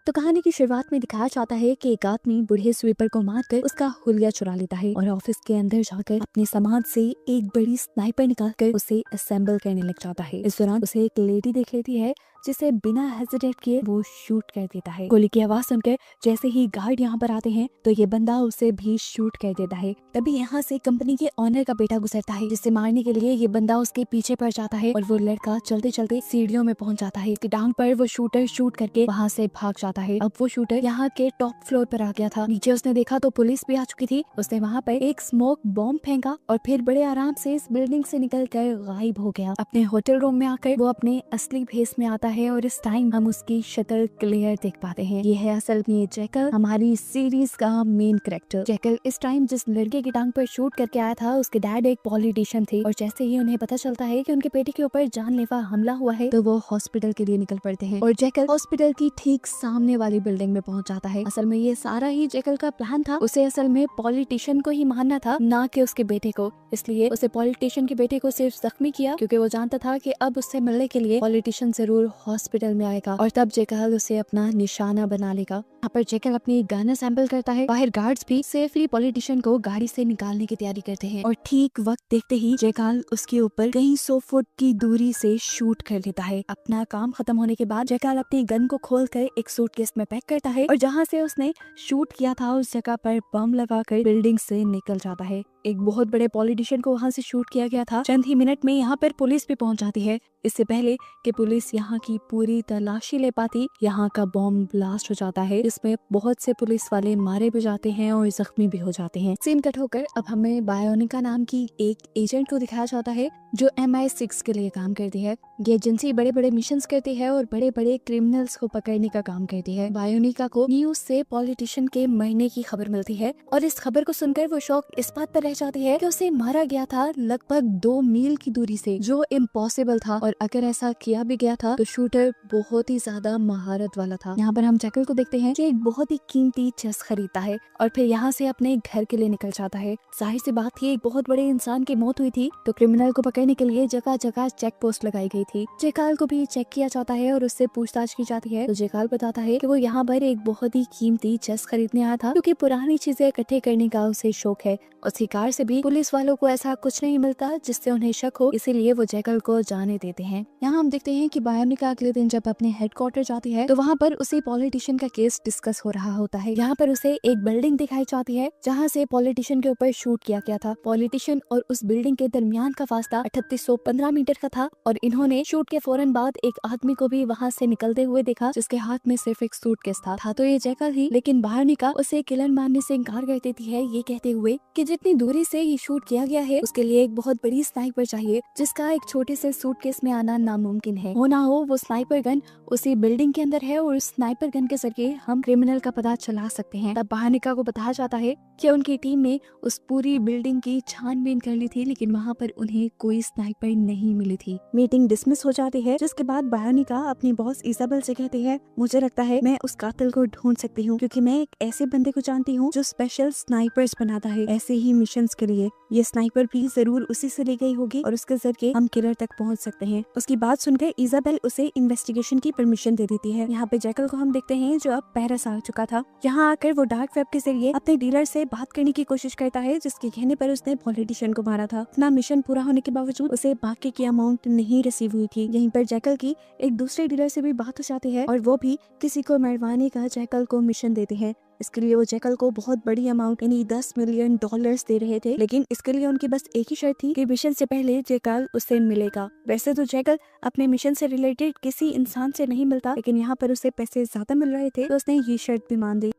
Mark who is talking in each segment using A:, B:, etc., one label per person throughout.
A: तो कहानी की शुरुआत में दिखाया जाता है कि एक आदमी बूढ़े स्वीपर को मारकर उसका हुलिया चुरा लेता है और ऑफिस के अंदर जाकर अपने सामान से एक बड़ी स्नाइपर निकालकर उसे असेंबल करने लग जाता है। इस दौरान उसे एक लेडी देख लेती है जिसे बिना हेजिटेट किए वो शूट कर देता है। गोली की आवाज सुनकर जैसे ही गार्ड यहाँ पर आते हैं तो ये बंदा उसे भी शूट कर देता है। तभी यहाँ से कंपनी के ऑनर का बेटा गुजरता है जिसे मारने के लिए ये बंदा उसके पीछे पड़ जाता है और वो लड़का चलते चलते सीढ़ियों में पहुंच जाता है। उसकी टांग पर वो शूटर शूट करके वहाँ से भाग जाता है। अब वो शूटर यहाँ के टॉप फ्लोर पर आ गया था। नीचे उसने देखा तो पुलिस भी आ चुकी थी। उसने वहाँ पर एक स्मोक बॉम्ब फेंका और फिर बड़े आराम से इस बिल्डिंग से निकल कर गायब हो गया। अपने होटल रूम में आकर वो अपने असली भेस में आता है और इस टाइम हम उसकी शक्ल क्लियर देख पाते हैं। ये है असल में जैकल, हमारी सीरीज का मेन कैरेक्टर। जैकल इस टाइम जिस लड़के की टांग पर शूट करके आया था उसके डैड एक पॉलिटिशियन थे और जैसे ही उन्हें पता चलता है कि उनके बेटे के ऊपर जानलेवा हमला हुआ है तो वो हॉस्पिटल के लिए निकल पड़ते हैं और जैकल हॉस्पिटल की ठीक सामने वाली बिल्डिंग में पहुंच जाता है। असल में ये सारा ही जैकल का प्लान था। उसे असल में पॉलिटिशियन को ही मारना था, ना कि उसके बेटे को। इसलिए उसे पॉलिटिशियन के बेटे को सिर्फ जख्मी किया क्योंकि वो जानता था कि अब उससे मिलने के लिए पॉलिटिशियन जरूर हॉस्पिटल में आएगा और तब जैकल उसे अपना निशाना बना लेगा। यहाँ पर जैकल अपनी गन असेंबल करता है। बाहर गार्ड्स भी सेफली पॉलिटिशियन को गाड़ी से निकालने की तैयारी करते हैं और ठीक वक्त देखते ही जैकल उसके ऊपर कहीं 100 फुट की दूरी से शूट कर लेता है। अपना काम खत्म होने के बाद जैकल अपनी गन को खोलकर एक सूटकेस में पैक करता है और जहाँ से उसने शूट किया था उस जगह पर बम लगाकर बिल्डिंग से निकल जाता है। एक बहुत बड़े पॉलिटिशियन को वहाँ से शूट किया गया था। चंद ही मिनट में यहाँ पर पुलिस भी पहुंच जाती है। इससे पहले कि पुलिस यहाँ की पूरी तलाशी ले पाती, यहाँ का बॉम्ब ब्लास्ट हो जाता है जिसमें बहुत से पुलिस वाले मारे भी जाते हैं और जख्मी भी हो जाते हैं। सीन कट होकर अब हमें बायोनिका नाम की एक एजेंट को दिखाया जाता है जो MI6 के लिए काम करती है। ये एजेंसी बड़े बड़े मिशंस करती है और बड़े बड़े क्रिमिनल्स को पकड़ने का काम करती है। बायोनिका को न्यूज से पॉलिटिशियन के मरने की खबर मिलती है और इस खबर को सुनकर वो शौक इस बात पर रह जाती है कि उसे मारा गया था लगभग 2 मील की दूरी से, जो इम्पॉसिबल था और अगर ऐसा किया भी गया था तो शूटर बहुत ही ज्यादा महारत वाला था। यहाँ पर हम जैकल को देखते हैं जो एक बहुत ही कीमती चेस खरीदता है और फिर यहाँ से अपने घर के लिए निकल जाता है। जाहिर सी बात ये एक बहुत बड़े इंसान की मौत हुई थी तो क्रिमिनल को पकड़ने के लिए जगह जगह चेक पोस्ट लगाई गई थी। जैकल को भी चेक किया जाता है और उससे पूछताछ की जाती है तो जैकल बताता है कि वो यहाँ पर एक बहुत ही कीमती चेस खरीदने आया था क्योंकि पुरानी चीजें इकट्ठे करने का उसे शौक है। उसी कार से भी पुलिस वालों को ऐसा कुछ नहीं मिलता जिससे उन्हें शक हो, इसीलिए वो जैकल को जाने देते हैं। यहाँ हम देखते हैं कि बायोनिका अगले दिन जब अपने हेडक्वार्टर जाती है तो वहाँ पर उसी पॉलिटिशियन का केस डिस्कस हो रहा होता है। यहाँ पर उसे एक बिल्डिंग दिखाई जाती है जहाँ से पॉलिटिशियन के ऊपर शूट किया गया था। पॉलिटिशियन और उस बिल्डिंग के दरमियान का फासला 3815 मीटर का था और इन्होंने शूट के फौरन बाद एक आदमी को भी वहाँ से निकलते हुए देखा जिसके हाथ में सिर्फ एक सूटकेस था तो ये जैकल ही, लेकिन बायोनिका उसे किलर मारने से इनकार कर देती है ये कहते हुए कि जितनी दूरी से ये शूट किया गया है उसके लिए एक बहुत बड़ी स्नाइपर चाहिए जिसका एक छोटे से सूटकेस में आना नामुमकिन है। हो ना हो वो स्नाइपर गन उसी बिल्डिंग के अंदर है और उस स्नाइपर गन के जरिए हम क्रिमिनल का पता चला सकते हैं। तब बायोनिका को बताया जाता है कि उनकी टीम ने उस पूरी बिल्डिंग की छानबीन कर ली थी लेकिन वहाँ पर उन्हें कोई स्नाइपर नहीं मिली थी। मीटिंग डिसमिस हो जाती है जिसके बाद बायोनिका अपनी बॉस इजाबेल से कहती है मुझे लगता है मैं उस कातिल को ढूंढ सकती हूँ क्योंकि मैं एक ऐसे बंदे को जानती हूँ जो स्पेशल स्नाइपर्स बनाता है ऐसे ही मिशंस के लिए। ये स्नाइपर भी जरूर उसी से ली गई होगी और उसके जरिए हम किलर तक पहुंच सकते हैं। उसकी बात सुनकर इजाबेल उसे इन्वेस्टिगेशन की परमिशन दे देती है। यहाँ पे जैकल को हम देखते हैं जो अब पेरिस आ चुका था। यहाँ आकर वो डार्क वेब के जरिए अपने डीलर से बात करने की कोशिश करता है जिसके कहने पर उसने पॉलिटिशियन को मारा था। अपना मिशन पूरा होने के बावजूद उसे बाकी की अमाउंट नहीं रिसीव हुई थी। यहीं पर जैकल की एक दूसरे डीलर से भी बात हो जाती है और वो भी किसी को मरवाने का जैकल को मिशन देते हैं। इसके लिए वो जैकल को बहुत बड़ी अमाउंट यानी $10 मिलियन दे रहे थे, लेकिन इसके लिए उनकी बस एक ही शर्त थी कि मिशन से पहले जैकल उससे मिलेगा। वैसे तो जैकल अपने मिशन से रिलेटेड किसी इंसान से नहीं मिलता लेकिन यहाँ पर उसे पैसे ज्यादा मिल रहे थे तो उसने ये शर्त भी मान दी।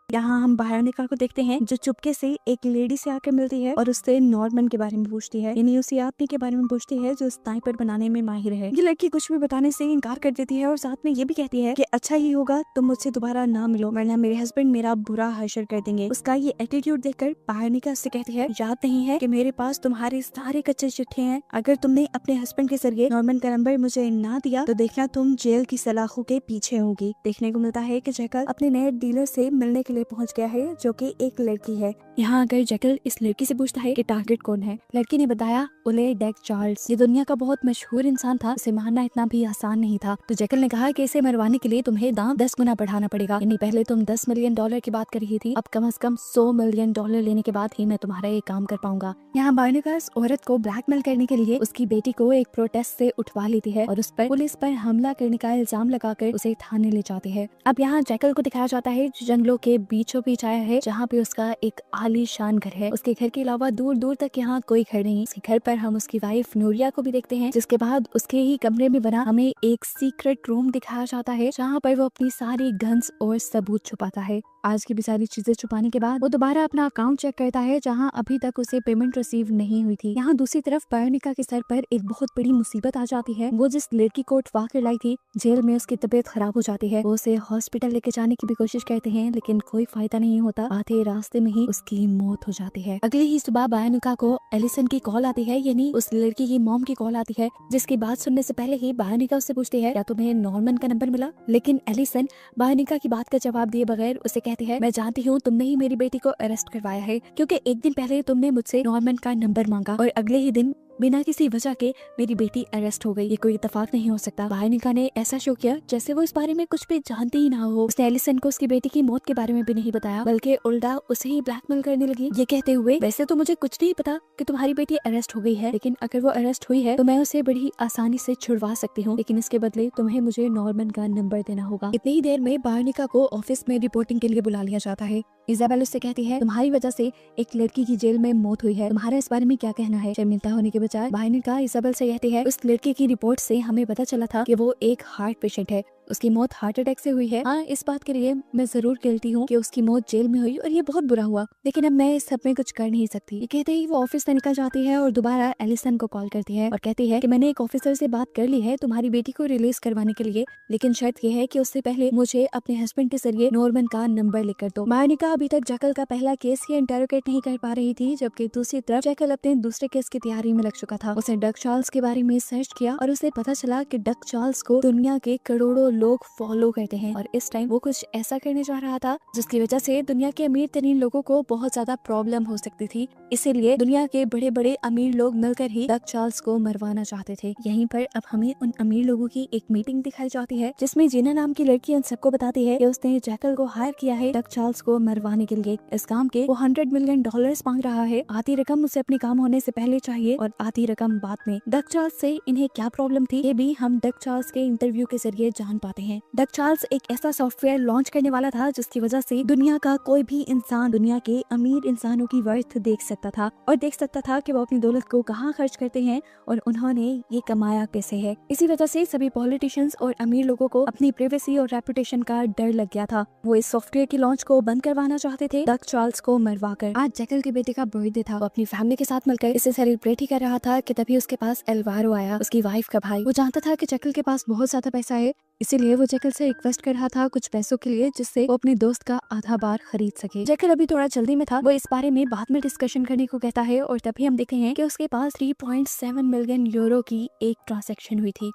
A: यहाँ हम बायोनिका को देखते हैं जो चुपके से एक लेडी से आकर मिलती है और उससे नॉर्मन के बारे में पूछती है, यानी उसी आदमी के बारे में पूछती है जो स्नाइपर बनाने में माहिर है। ये लड़की कुछ भी बताने से इनकार कर देती है और साथ में ये भी कहती है कि अच्छा ही होगा तुम मुझसे दोबारा ना मिलो वरना मेरे हस्बैंड मेरा बुरा हशर कर देंगे। उसका ये एटीट्यूड देखकर बायोनिका उससे कहती है याद नहीं है कि मेरे पास तुम्हारे सारे कच्चे चिट्ठे हैं, अगर तुमने अपने हस्बैंड के जरिए नॉर्मन का नंबर मुझे ना दिया तो देखना तुम जेल की सलाखों के पीछे होगी। देखने को मिलता है कि जैकल अपने नए डीलर से मिलने के लिए पहुंच गया है, जो कि एक लड़की है। यहाँ आकर जैकल इस लड़की से पूछता है कि टारगेट कौन है। लड़की ने बताया ओले डेक चार्ल्स। ये दुनिया का बहुत मशहूर इंसान था, उसे मारना इतना भी आसान नहीं था। तो जैकल ने कहा कि इसे मरवाने के लिए तुम्हें दाम 10 गुना बढ़ाना पड़ेगा। यानी पहले तुम 10 मिलियन डॉलर की बात कर रही थी, अब कम से कम 100 मिलियन डॉलर लेने के बाद ही मैं तुम्हारा ये काम कर पाऊंगा। यहाँ बायोनिका इस औरत को ब्लैकमेल करने के लिए उसकी बेटी को एक प्रोटेस्ट से उठवा लेती है और उस पर पुलिस पर हमला करने का इल्जाम लगाकर उसे थाने ले जाते हैं। अब यहाँ जैकल को दिखाया जाता है जो जंगलों के बीचों बीच आया है, जहाँ पे उसका एक आलीशान घर है। उसके घर के अलावा दूर दूर तक यहाँ कोई घर नहीं। उसके घर पर हम उसकी वाइफ नूरिया को भी देखते हैं, जिसके बाद उसके ही कमरे में बना हमें एक सीक्रेट रूम दिखाया जाता है, जहाँ पर वो अपनी सारी गन्स और सबूत छुपाता है। आज की भी सारी चीजें छुपाने के बाद वो दोबारा अपना अकाउंट चेक करता है, जहां अभी तक उसे पेमेंट रिसीव नहीं हुई थी। यहाँ दूसरी तरफ बायोनिका के सर पर एक बहुत बड़ी मुसीबत आ जाती है। वो जिस लड़की को उठवा कर लाई थी, जेल में उसकी तबीयत खराब हो जाती है। वो उसे हॉस्पिटल लेके जाने की भी कोशिश करते हैं, लेकिन कोई फायदा नहीं होता। आधे रास्ते में ही उसकी मौत हो जाती है। अगले ही सुबह बायोनिका को एलिसन की कॉल आती है, यानी उस लड़की की मॉम की कॉल आती है, जिसकी बात सुनने से पहले ही बायोनिका उससे पूछती है क्या तुम्हें नॉर्मन का नंबर मिला। लेकिन एलिसन बायोनिका की बात का जवाब दिए बगैर उसे कहती है मैं जानती हूँ तुमने ही मेरी बेटी को अरेस्ट करवाया है, क्योंकि एक दिन पहले तुमने मुझसे नॉर्मन का नंबर मांगा और अगले ही दिन बिना किसी वजह के मेरी बेटी अरेस्ट हो गई। ये कोई इत्तेफाक नहीं हो सकता। बायोनिका ने ऐसा शो किया जैसे वो इस बारे में कुछ भी जानती ही ना हो। उसने एलिसन को उसकी बेटी की मौत के बारे में भी नहीं बताया, बल्कि उल्टा उसे ही ब्लैकमेल करने लगी, ये कहते हुए वैसे तो मुझे कुछ नहीं पता कि तुम्हारी बेटी अरेस्ट हो गई है, लेकिन अगर वो अरेस्ट हुई है तो मैं उसे बड़ी आसानी से छुड़वा सकती हूँ, लेकिन इसके बदले तुम्हें मुझे नॉर्मन का नंबर देना होगा। इतनी ही देर में बायोनिका को ऑफिस में रिपोर्टिंग के लिए बुला लिया जाता है। इजाबेल उससे कहती है तुम्हारी वजह से एक लड़की की जेल में मौत हुई है, तुम्हारा इस बारे में क्या कहना है। शर्मिंदा होने के बजाय बायोनिका इजाबेल से कहती है उस लड़की की रिपोर्ट से हमें पता चला था कि वो एक हार्ट पेशेंट है, उसकी मौत हार्ट अटैक से हुई है। हाँ, इस बात के लिए मैं जरूर गिल्टी हूँ कि उसकी मौत जेल में हुई और ये बहुत बुरा हुआ, लेकिन अब मैं इस सब में कुछ कर नहीं सकती। ये कहते ही वो ऑफिस से निकल जाती है और दोबारा एलिसन को कॉल करती है और कहती है कि मैंने एक ऑफिसर से बात कर ली है तुम्हारी बेटी को रिलीज करवाने के लिए, लेकिन शर्त ये है कि उससे पहले मुझे अपने हस्बैंड के जरिए नॉर्मन का नंबर लेकर दो। बायोनिका अभी तक जैकल का पहला केस ही इंटरोगेट नहीं कर पा रही थी, जबकि दूसरी तरफ जैकल अपने दूसरे केस की तैयारी में लग चुका था। उसने डक चार्ल्स के बारे में सर्च किया और उसे पता चला कि डक चार्ल्स को दुनिया के करोड़ों लोग फॉलो करते हैं और इस टाइम वो कुछ ऐसा करने जा रहा था जिसकी वजह से दुनिया के अमीर तरीन लोगों को बहुत ज्यादा प्रॉब्लम हो सकती थी। इसीलिए दुनिया के बड़े बड़े अमीर लोग मिलकर ही डक चार्ल्स को मरवाना चाहते थे। यहीं पर अब हमें उन अमीर लोगों की एक मीटिंग दिखाई जाती है, जिसमें जीना नाम की लड़की उन सबको बताती है कि उसने जैकल को हायर किया है डक चार्ल्स को मरवाने के लिए। इस काम के वो $100 मिलियन मांग रहा है। आधी रकम उसे अपने काम होने से पहले चाहिए और आधी रकम बाद में। डक चार्ल्स से इन्हें क्या प्रॉब्लम थी ये भी हम डक चार्ल्स के इंटरव्यू के जरिए जान पाते हैं। डक चार्ल्स एक ऐसा सॉफ्टवेयर लॉन्च करने वाला था जिसकी वजह से दुनिया का कोई भी इंसान दुनिया के अमीर इंसानों की वर्थ देख सकता था और देख सकता था कि वो अपनी दौलत को कहाँ खर्च करते हैं और उन्होंने ये कमाया कैसे है। इसी वजह से सभी पॉलिटिशियंस और अमीर लोगों को अपनी प्राइवेसी और रेपुटेशन का डर लग गया था। वो इस सॉफ्टवेयर की लॉन्च को बंद करवाना चाहते थे डक चार्ल्स को मरवाकर। आज जैकल के बेटे का बर्थडे था, वो अपनी फैमिली के साथ मिलकर इसे सेलिब्रेट ही कर रहा था कि तभी उसके पास एल्वारो आया, उसकी वाइफ का भाई। वो जानता था कि जैकल के पास बहुत ज्यादा पैसा है, इसीलिए वो जैकल से रिक्वेस्ट कर रहा था कुछ पैसों के लिए, जिससे वो अपने दोस्त का आधा बार खरीद सके। जैकल अभी थोड़ा जल्दी में था, वो इस बारे में बाद में डिस्कशन करने को कहता है और तभी हम देखते हैं कि उसके पास 3.7 मिलियन यूरो की एक ट्रांजैक्शन हुई थी।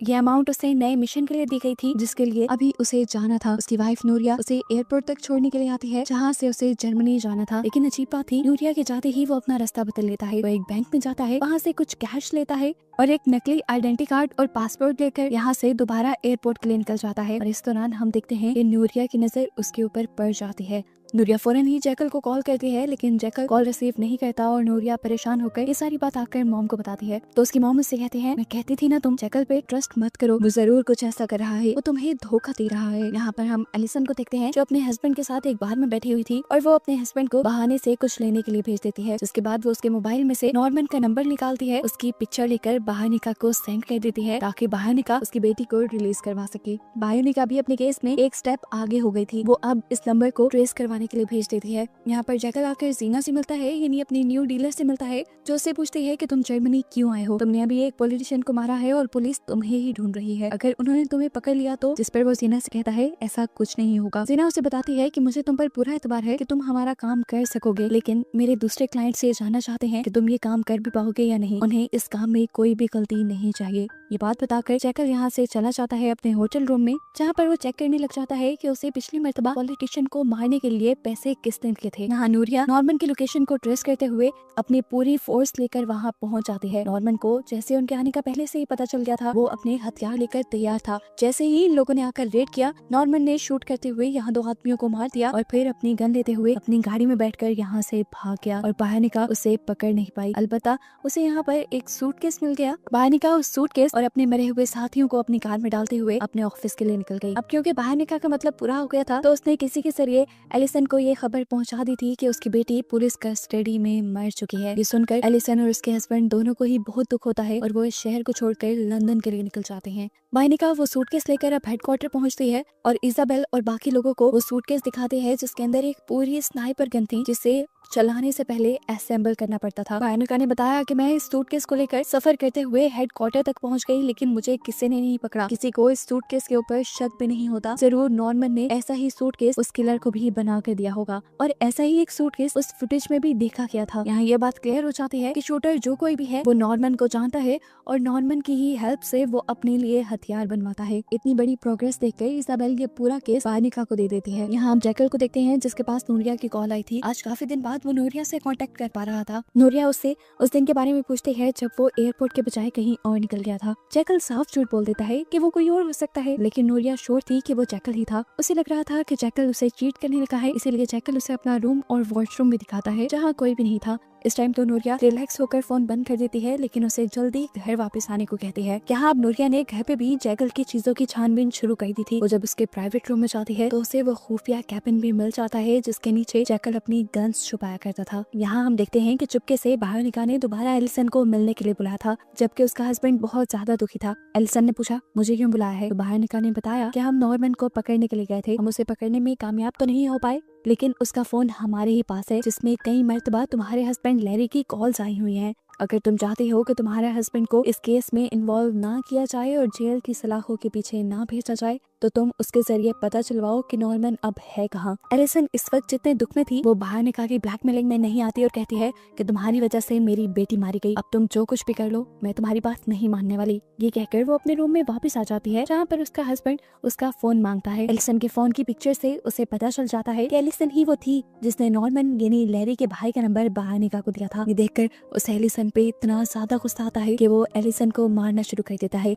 A: ये अमाउंट उसे नए मिशन के लिए दी गई थी, जिसके लिए अभी उसे जाना था। उसकी वाइफ नूरिया उसे एयरपोर्ट तक छोड़ने के लिए आती है, जहाँ से उसे जर्मनी जाना था। लेकिन अजीब बात थी, नूरिया के जाते ही वो अपना रास्ता बदल लेता है। वो एक बैंक में जाता है, वहाँ से कुछ कैश लेता है और एक नकली आइडेंटिटी कार्ड और पासपोर्ट लेकर यहाँ से दोबारा एयरपोर्ट के लिए निकल जाता है। और इस दौरान हम देखते हैं कि नूरिया की नजर उसके ऊपर पड़ जाती है। नूरिया फौरन ही जैकल को कॉल करती है, लेकिन जैकल कॉल रिसीव नहीं करता और नूरिया परेशान होकर ये सारी बात आकर मॉम को बताती है। तो उसकी मॉम उससे कहती है मैं कहती थी ना तुम जैकल पे ट्रस्ट मत करो, वो जरूर कुछ ऐसा कर रहा है, वो तुम्हें धोखा दे रहा है। यहाँ पर हम एलिसन को देखते हैं जो अपने हस्बैंड के साथ एक बार में बैठी हुई थी और वो अपने हस्बैंड को बहाने से कुछ लेने के लिए भेज देती है, जिसके बाद वो उसके मोबाइल में से नॉर्मन का नंबर निकालती है, उसकी पिक्चर लेकर बायोनिका को सेंड कर देती है ताकि बायोनिका उसकी बेटी को रिलीज करवा सके। बायोनिका भी अपने केस में एक स्टेप आगे हो गई थी, वो अब इस नंबर को ट्रेस करवाने के लिए भेज देती है। यहाँ पर जैकल आकर जीना से मिलता है, यानी अपनी न्यू डीलर से मिलता है, जो उससे पूछती है कि तुम जर्मनी क्यों आए हो, तुमने अभी एक पॉलिटिशियन को मारा है और पुलिस तुम्हें ही ढूंढ रही है, अगर उन्होंने तुम्हें पकड़ लिया तो। जिस पर वो जीना से कहता है ऐसा कुछ नहीं होगा। जीना उसे बताती है कि मुझे तुम पर पूरा एतबार है कि तुम हमारा काम कर सकोगे, लेकिन मेरे दूसरे क्लाइंट से जानना चाहते हैं कि तुम ये काम कर भी पाओगे या नहीं, उन्हें इस काम में कोई भी गलती नहीं चाहिए। ये बात बताकर जैकल यहाँ से चला जाता है अपने होटल रूम में, जहाँ पर वो चेक करने लग जाता है कि उसे पिछली मर्तबा पॉलिटिशियन को मारने के लिए पैसे किसने दिए थे। यहाँ नूरिया नॉर्मन की लोकेशन को ट्रेस करते हुए अपनी पूरी फोर्स लेकर वहाँ पहुँच जाती है। नॉर्मन को जैसे उनके आने का पहले से ही पता चल गया था, वो अपने हथियार लेकर तैयार था। जैसे ही इन लोगों ने आकर रेड किया, नॉर्मन ने शूट करते हुए यहाँ 2 आदमियों को मार दिया और फिर अपनी गन लेते हुए अपनी गाड़ी में बैठकर यहाँ से भाग गया और बाहर निकाल उसे पकड़ नहीं पाई। अलबत्ता उसे यहाँ पर एक सूटकेस मिल गया। बाहर निकाल उस सूटकेस और अपने मरे हुए साथियों को अपनी कार में डालते हुए अपने ऑफिस के लिए निकल गई। अब क्योंकि बाहर निकाल का मतलब पूरा हो गया था, तो उसने किसी के जरिए एलिसन को ये खबर पहुंचा दी थी कि उसकी बेटी पुलिस कस्टडी में मर चुकी है। ये सुनकर एलिसन और उसके हस्बैंड दोनों को ही बहुत दुख होता है और वो इस शहर को छोड़कर लंदन के लिए निकल जाते हैं। बाइनिका वो सूटकेस लेकर अब हेडक्वार्टर पहुंचती है और इजाबेल और बाकी लोगों को वो सूटकेस दिखाते हैं जिसके अंदर एक पूरी स्नाइपर गन थी, जिसे चलाने से पहले असेंबल करना पड़ता था। बाइनिका ने बताया कि मैं इस सूटकेस को लेकर सफर करते हुए हेडक्वार्टर तक पहुंच गई, लेकिन मुझे किसी ने नहीं पकड़ा। किसी को इस सूटकेस के ऊपर शक भी नहीं होता। जरूर नॉर्मन ने ऐसा ही सूटकेस उस किलर को भी बना कर दिया होगा और ऐसा ही एक सूटकेस उस फुटेज में भी देखा गया था। यहाँ ये बात क्लियर हो जाती है कि शूटर जो कोई भी है वो नॉर्मन को जानता है और नॉर्मन की ही हेल्प से वो अपने लिए हथियार बनवाता है। इतनी बड़ी प्रोग्रेस देखकर इजाबेल ये पूरा केस बाइनिका को दे देती है। यहाँ हम जैकल को देखते हैं जिसके पास नूरिया की कॉल आई थी। आज काफी दिन बाद वो नूरिया से कांटेक्ट कर पा रहा था। नूरिया उससे उस दिन के बारे में पूछती है जब वो एयरपोर्ट के बजाय कहीं और निकल गया था। जैकल साफ झूठ बोल देता है कि वो कोई और हो सकता है, लेकिन नूरिया श्योर थी कि वो जैकल ही था। उसे लग रहा था कि जैकल उसे चीट करने लगा है, इसीलिए जैकल उसे अपना रूम और वॉशरूम भी दिखाता है जहाँ कोई भी नहीं था। इस टाइम तो नूरिया रिलैक्स होकर फोन बंद कर देती है, लेकिन उसे जल्दी घर वापस आने को कहती है। यहाँ अब नूरिया ने घर पे भी जैकल की चीजों की छानबीन शुरू कर दी थी। वो जब उसके प्राइवेट रूम में जाती है तो उसे वो खुफिया कैबिन भी मिल जाता है जिसके नीचे जैकल अपनी गन्स छुपाया करता था। यहाँ हम देखते हैं कि चुपके से बायोनिका ने दोबारा एलिसन को मिलने के लिए बुलाया था, जबकि उसका हस्बैंड बहुत ज्यादा दुखी था। एलिसन ने पूछा मुझे क्यों बुलाया है, तो बायोनिका ने बताया कि हम नॉर्मन को पकड़ने के लिए गए थे। हम उसे पकड़ने में कामयाब तो नहीं हो पाए, लेकिन उसका फोन हमारे ही पास है जिसमें कई मर्तबा तुम्हारे हस्बैंड लैरी की कॉल्स आई हुई हैं। अगर तुम चाहते हो कि तुम्हारे हस्बैंड को इस केस में इन्वॉल्व ना किया जाए और जेल की सलाखों के पीछे ना भेजा जाए, तो तुम उसके जरिए पता चलवाओ कि नॉर्मन अब है कहाँ। एलिसन इस वक्त जितने दुख में थी वो बाहर निकाल के ब्लैकमेलिंग में नहीं आती और कहती है कि तुम्हारी वजह से मेरी बेटी मारी गई, अब तुम जो कुछ भी कर लो मैं तुम्हारी बात नहीं मानने वाली। ये कहकर वो अपने रूम में वापस आ जाती है जहाँ पर उसका हस्बैंड उसका फोन मांगता है। एलिसन के फोन की पिक्चर से उसे पता चल जाता है कि एलिसन ही वो थी जिसने नॉर्मन यानी लैरी के भाई का नंबर बायोनिका को दिया था। ये देखकर उसे एलिसन पे इतना ज्यादा गुस्सा आता है कि वो एलिसन को मारना शुरू कर देता है।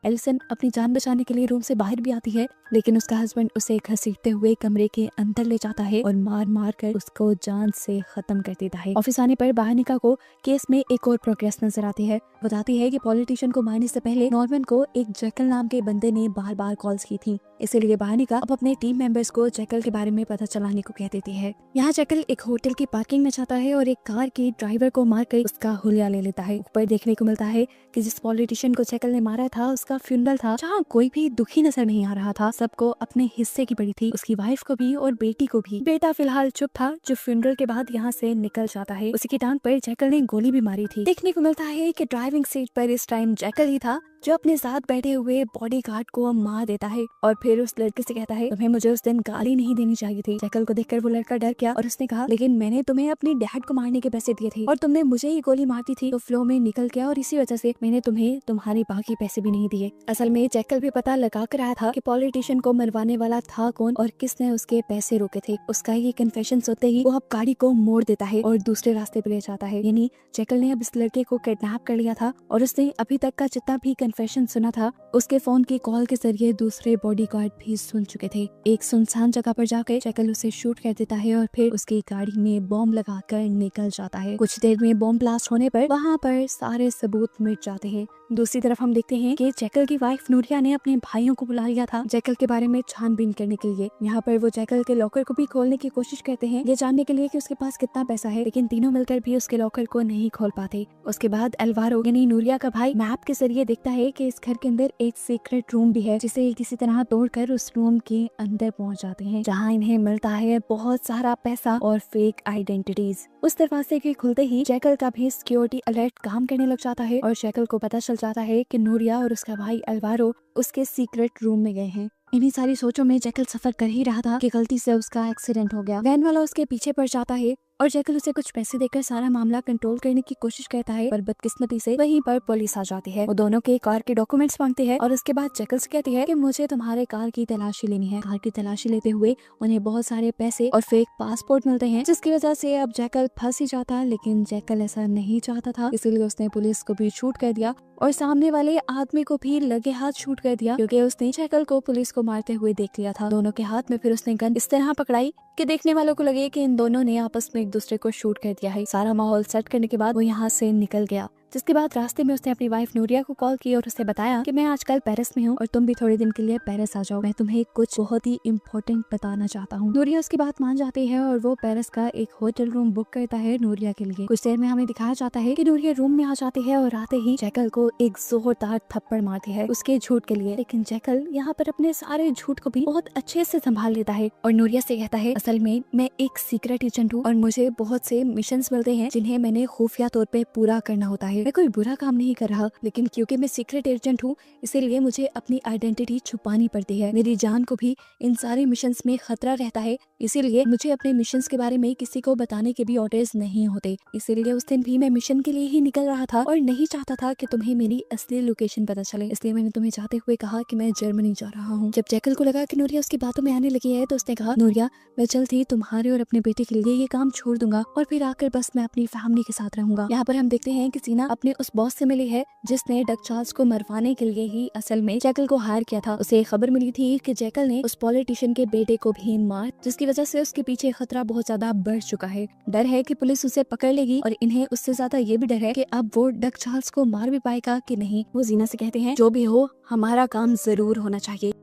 A: एलिसन अपनी जान बचाने के लिए रूम से बाहर भी आती है, लेकिन उसका हस्बैंड उसे घसीटते हुए कमरे के अंदर ले जाता है और मार मार कर उसको जान से खत्म कर देता है। ऑफिस आने पर बायोनिका को केस में एक और प्रोग्रेस नजर आती है। बताती है कि पॉलिटिशियन को मारने से पहले नॉर्मन को एक जैकल नाम के बंदे ने बार बार कॉल्स की थी, इसीलिए बायोनिका अब अपने टीम मेंबर्स को जैकल के बारे में पता चलाने को कह देती है। यहाँ जैकल एक होटल की पार्किंग में जाता है और एक कार के ड्राइवर को मारकर उसका हुलिया ले लेता है। ऊपर देखने को मिलता है कि जिस पॉलिटिशियन को जैकल ने मारा था उसका फ्यूनरल था, जहाँ कोई भी दुखी नजर नहीं आ रहा था। सबको अपने हिस्से की पड़ी थी, उसकी वाइफ को भी और बेटी को भी। बेटा फिलहाल चुप था जो फ्यूनरल के बाद यहाँ से निकल जाता है। उसी की टांग पर जैकल ने गोली भी मारी थी। देखने को मिलता है कि ड्राइविंग सीट पर इस टाइम जैकल ही था जो अपने साथ बैठे हुए बॉडीगार्ड को मार देता है और फिर उस लड़के से कहता है तुम्हें मुझे उस दिन गाली नहीं देनी चाहिए थी। जैकल को देखकर वो लड़का डर गया और उसने कहा लेकिन मैंने तुम्हें अपने डैड को मारने के पैसे दिए थे और तुमने मुझे ही गोली मार दी थी, तो फ्लो में निकल गया और इसी वजह से मैंने तुम्हें तुम्हारे बाकी पैसे भी नहीं दिए। असल में जैकल भी पता लगा कर आया था कि पॉलिटिशियन को मरवाने वाला था कौन और किसने उसके पैसे रोके थे। उसका ये कन्फेशन होते ही वो अब गाड़ी को मोड़ देता है और दूसरे रास्ते पे ले जाता है। यानी जैकल ने अब इस लड़के को किडनैप कर लिया था और उसने अभी तक का जितना भी कन्फेशन सुना था उसके फोन की कॉल के जरिए दूसरे बॉडीगार्ड भी सुन चुके थे। एक सुनसान जगह पर जाकर जैकल उसे शूट कर देता है और फिर उसकी गाड़ी में बॉम्ब लगाकर निकल जाता है। कुछ देर में बॉम्ब ब्लास्ट होने पर वहाँ पर सारे सबूत मिट जाते हैं। दूसरी तरफ हम देखते हैं कि जैकल की वाइफ नूरिया ने अपने भाइयों को बुला लिया था जैकल के बारे में छानबीन करने के लिए। यहाँ पर वो जैकल के लॉकर को भी खोलने की कोशिश करते हैं ये जानने के लिए कि उसके पास कितना पैसा है, लेकिन तीनों मिलकर भी उसके लॉकर को नहीं खोल पाते। उसके बाद एल्वारो यानी नूरिया का भाई मैप के जरिए देखता है कि इस घर के अंदर एक सीक्रेट रूम भी है, जिसे किसी तरह तोड़कर उस रूम के अंदर पहुंच जाते हैं जहां इन्हें मिलता है बहुत सारा पैसा और फेक आइडेंटिटीज। उस दरवाजे के खुलते ही जैकल का भी सिक्योरिटी अलर्ट काम करने लग जाता है और जैकल को पता चल जाता है कि नूरिया और उसका भाई एल्वारो उसके सीक्रेट रूम में गए हैं। इन्हीं सारी सोचों में जैकल सफर कर ही रहा था कि गलती से उसका एक्सीडेंट हो गया। वैन वाला उसके पीछे पड़ जाता है और जैकल उसे कुछ पैसे देकर सारा मामला कंट्रोल करने की कोशिश करता है, पर बदकिस्मती से वहीं पर पुलिस आ जाती है। वो दोनों के कार के डॉक्यूमेंट्स मांगती है और उसके बाद जैकल से कहती है कि मुझे तुम्हारे कार की तलाशी लेनी है। कार की तलाशी लेते हुए उन्हें बहुत सारे पैसे और फेक पासपोर्ट मिलते हैं, जिसकी वजह से अब जैकल फंस ही जाता है। लेकिन जैकल ऐसा नहीं चाहता था, इसीलिए उसने पुलिस को भी शूट कर दिया और सामने वाले आदमी को भी लगे हाथ शूट कर दिया, क्योंकि उसने जैकल को पुलिस को मारते हुए देख लिया था। दोनों के हाथ में फिर उसने गन इस तरह पकड़ाई कि देखने वालों को लगे कि इन दोनों ने आपस में एक दूसरे को शूट कर दिया है। सारा माहौल सेट करने के बाद वो यहाँ से निकल गया, जिसके बाद रास्ते में उसने अपनी वाइफ नूरिया को कॉल की और उसे बताया कि मैं आजकल पेरिस में हूँ और तुम भी थोड़े दिन के लिए पेरिस आ जाओ, मैं तुम्हें कुछ बहुत ही इम्पोर्टेंट बताना चाहता हूँ। नूरिया उसकी बात मान जाती है और वो पेरिस का एक होटल रूम बुक करता है नूरिया के लिए। कुछ देर में हमें दिखाया जाता है कि नूरिया रूम में आ जाती है और आते ही जैकल को एक जोरदार थप्पड़ मारती है उसके झूठ के लिए। लेकिन जैकल यहाँ पर अपने सारे झूठ को भी बहुत अच्छे से संभाल लेता है और नूरिया से कहता है, असल में मैं एक सीक्रेट एजेंट हूँ और मुझे बहुत से मिशंस मिलते हैं जिन्हें मैंने खुफिया तौर पे पूरा करना होता है। मैं कोई बुरा काम नहीं कर रहा, लेकिन क्योंकि मैं सीक्रेट एजेंट हूँ इसीलिए मुझे अपनी आइडेंटिटी छुपानी पड़ती है। मेरी जान को भी इन सारे मिशंस में खतरा रहता है, इसीलिए मुझे अपने मिशंस के बारे में किसी को बताने के भी ऑर्डर्स नहीं होते। इसीलिए उस दिन भी मैं मिशन के लिए ही निकल रहा था और नहीं चाहता था कि तुम्हें मेरी असली लोकेशन पता चले, इसलिए मैंने तुम्हें जाते हुए कहा कि मैं जर्मनी जा रहा हूँ। जब जैकल को लगा कि नूरिया उसकी बातों में आने लगी है तो उसने कहा, नूरिया मैं जल्द ही तुम्हारे और अपने बेटे के लिए ये काम छोड़ दूंगा और फिर आकर बस मैं अपनी फैमिली के साथ रहूंगा। यहाँ पर हम देखते हैं कि सीना अपने उस बॉस से मिली है जिसने डक चार्ल्स को मरवाने के लिए ही असल में जैकल को हायर किया था। उसे खबर मिली थी कि जैकल ने उस पॉलिटिशियन के बेटे को भी मार, जिसकी वजह से उसके पीछे खतरा बहुत ज्यादा बढ़ चुका है। डर है कि पुलिस उसे पकड़ लेगी और इन्हें उससे ज्यादा ये भी डर है कि अब वो डक चार्ल्स को मार भी पाएगा कि नहीं। वो जीना से कहते हैं, जो भी हो हमारा काम जरूर होना चाहिए।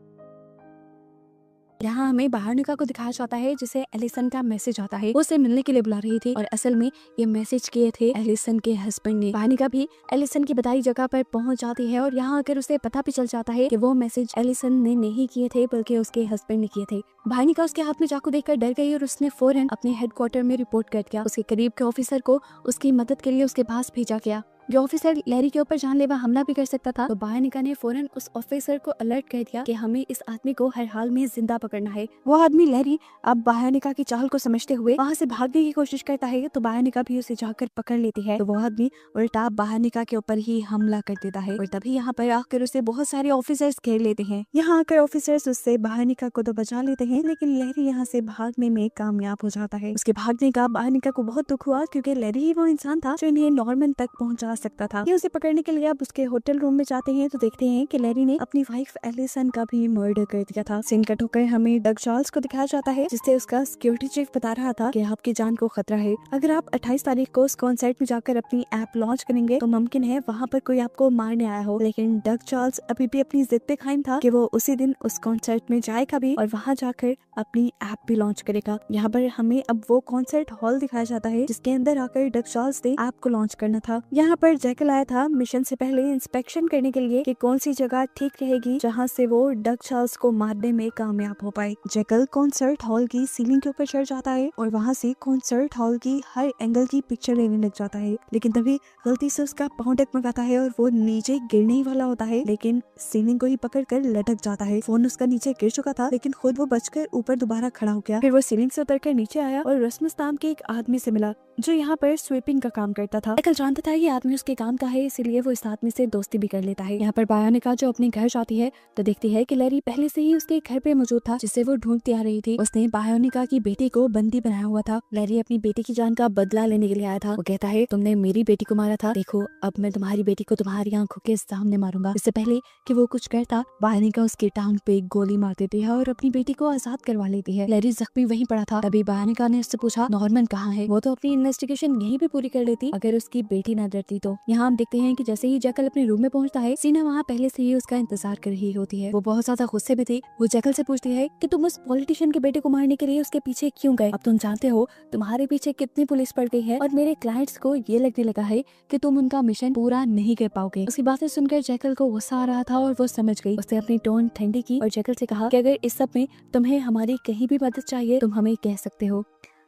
A: यहाँ हमें बहानिका को दिखाया जाता है जिसे एलिसन का मैसेज आता है। वो उसे मिलने के लिए बुला रही थी और असल में ये मैसेज किए थे एलिसन के हस्बैंड ने। बहानिका भी एलिसन की बताई जगह पर पहुंच जाती है और यहाँ आकर उसे पता भी चल जाता है कि वो मैसेज एलिसन ने नहीं किए थे बल्कि उसके हस्बैंड ने किए थे। बहानिका उसके हाथ में चाकू देखकर डर गई और उसने फौरन अपने हेडक्वार्टर में रिपोर्ट कर दिया। उसके करीब के ऑफिसर को उसकी मदद के लिए उसके पास भेजा गया। जो ऑफिसर लैरी के ऊपर जानलेवा हमला भी कर सकता था, तो बहानिका ने फौरन उस ऑफिसर को अलर्ट कर दिया कि हमें इस आदमी को हर हाल में जिंदा पकड़ना है। वो आदमी लैरी अब बहानिका की चाल को समझते हुए वहाँ से भागने की कोशिश करता है, तो बहानिका भी उसे जाकर पकड़ लेती है। तो वो आदमी उल्टा बहानिका के ऊपर ही हमला कर देता है और तभी यहाँ पर आकर उसे बहुत सारे ऑफिसर्स घेर लेते हैं। यहाँ आकर ऑफिसर्स उससे बहानिका को तो बचा लेते हैं, लेकिन लैरी यहाँ से भागने में कामयाब हो जाता है। उसके भागने का बहानिका को बहुत दुख हुआ, क्योंकि लैरी ही वो इंसान था जो इन्हें नॉर्मन तक पहुँचा सकता था। ये उसे पकड़ने के लिए अब उसके होटल रूम में जाते हैं, तो देखते हैं कि लैरी ने अपनी वाइफ एलिसन का भी मर्डर कर दिया था। सीन कट होकर हमें डग चार्ल्स को दिखाया जाता है, जिससे उसका सिक्योरिटी चीफ बता रहा था कि आपकी जान को खतरा है। अगर आप 28 तारीख को उस कॉन्सर्ट में जाकर अपनी ऐप लॉन्च करेंगे तो मुमकिन है वहाँ पर कोई आपको मारने आया हो। लेकिन डग चार्ल्स अभी भी अपनी जिद पे कायम था कि वो उसी दिन उस कॉन्सर्ट में जाएगा भी और वहाँ जाकर अपनी ऐप भी लॉन्च करेगा। यहाँ पर हमें अब वो कॉन्सर्ट हॉल दिखाया जाता है जिसके अंदर आकर डग चार्ल्स ने ऐप को लॉन्च करना था। यहाँ पर जैकल आया था मिशन से पहले इंस्पेक्शन करने के लिए कि कौन सी जगह ठीक रहेगी जहाँ से वो डग चार्ल्स को मारने में कामयाब हो पाए। जैकल कॉन्सर्ट हॉल की सीलिंग के ऊपर चढ़ जाता है और वहाँ से कॉन्सर्ट हॉल की हर एंगल की पिक्चर लेने लग जाता है, लेकिन तभी गलती से उसका पाँव डगमगाता है और वो नीचे गिरने ही वाला होता है, लेकिन सीलिंग को ही पकड़ कर लटक जाता है। फोन उसका नीचे गिर चुका था, लेकिन खुद वो बचकर ऊपर दोबारा खड़ा हो गया। फिर वो सीलिंग से उतर कर नीचे आया और रस्मस नाम के एक आदमी से मिला जो यहाँ पर स्वीपिंग का काम करता था। जैकल जानता था ये आदमी उसके काम का है, इसीलिए वो इस आदमी से दोस्ती भी कर लेता है। यहाँ पर बहानिका जो अपने घर जाती है तो देखती है कि लैरी पहले से ही उसके घर पे मौजूद था, जिसे वो ढूंढती आ रही थी। उसने बहानिका की बेटी को बंदी बनाया हुआ था। लैरी अपनी बेटी की जान का बदला लेने के लिए आया था। वो कहता है, तुमने मेरी बेटी को मारा था, देखो अब मैं तुम्हारी बेटी को तुम्हारी आंखों के सामने मारूंगा। इससे पहले कि वो कुछ करता, बहानिका उसकी टांग पे गोली मार देती है और अपनी बेटी को आजाद करवा लेती है। लैरी जख्मी वहीं पड़ा था। तभी बहानिका ने उससे पूछा, नॉर्मन कहाँ है? वो तो अपनी इन्वेस्टिगेशन यहीं पे पूरी कर लेती अगर उसकी बेटी न डरती तो। यहाँ हम देखते हैं कि जैसे ही जैकल अपने रूम में पहुंचता है, सीना वहाँ पहले से ही उसका इंतजार कर रही होती है। वो बहुत ज्यादा गुस्से में थी। वो जैकल से पूछती है कि तुम उस पॉलिटिशियन के बेटे को मारने के लिए उसके पीछे क्यों गए? अब तुम जानते हो तुम्हारे पीछे कितनी पुलिस पड़ गई है और मेरे क्लाइंट्स को ये लगने लगा है कि तुम उनका मिशन पूरा नहीं कर पाओगे। उसकी बातें सुनकर जैकल को गुस्सा आ रहा था और वो समझ गई। उसने अपनी टोन ठंडी की और जैकल से कहा कि अगर इस सब में तुम्हें हमारी कहीं भी मदद चाहिए तुम हमें कह सकते हो।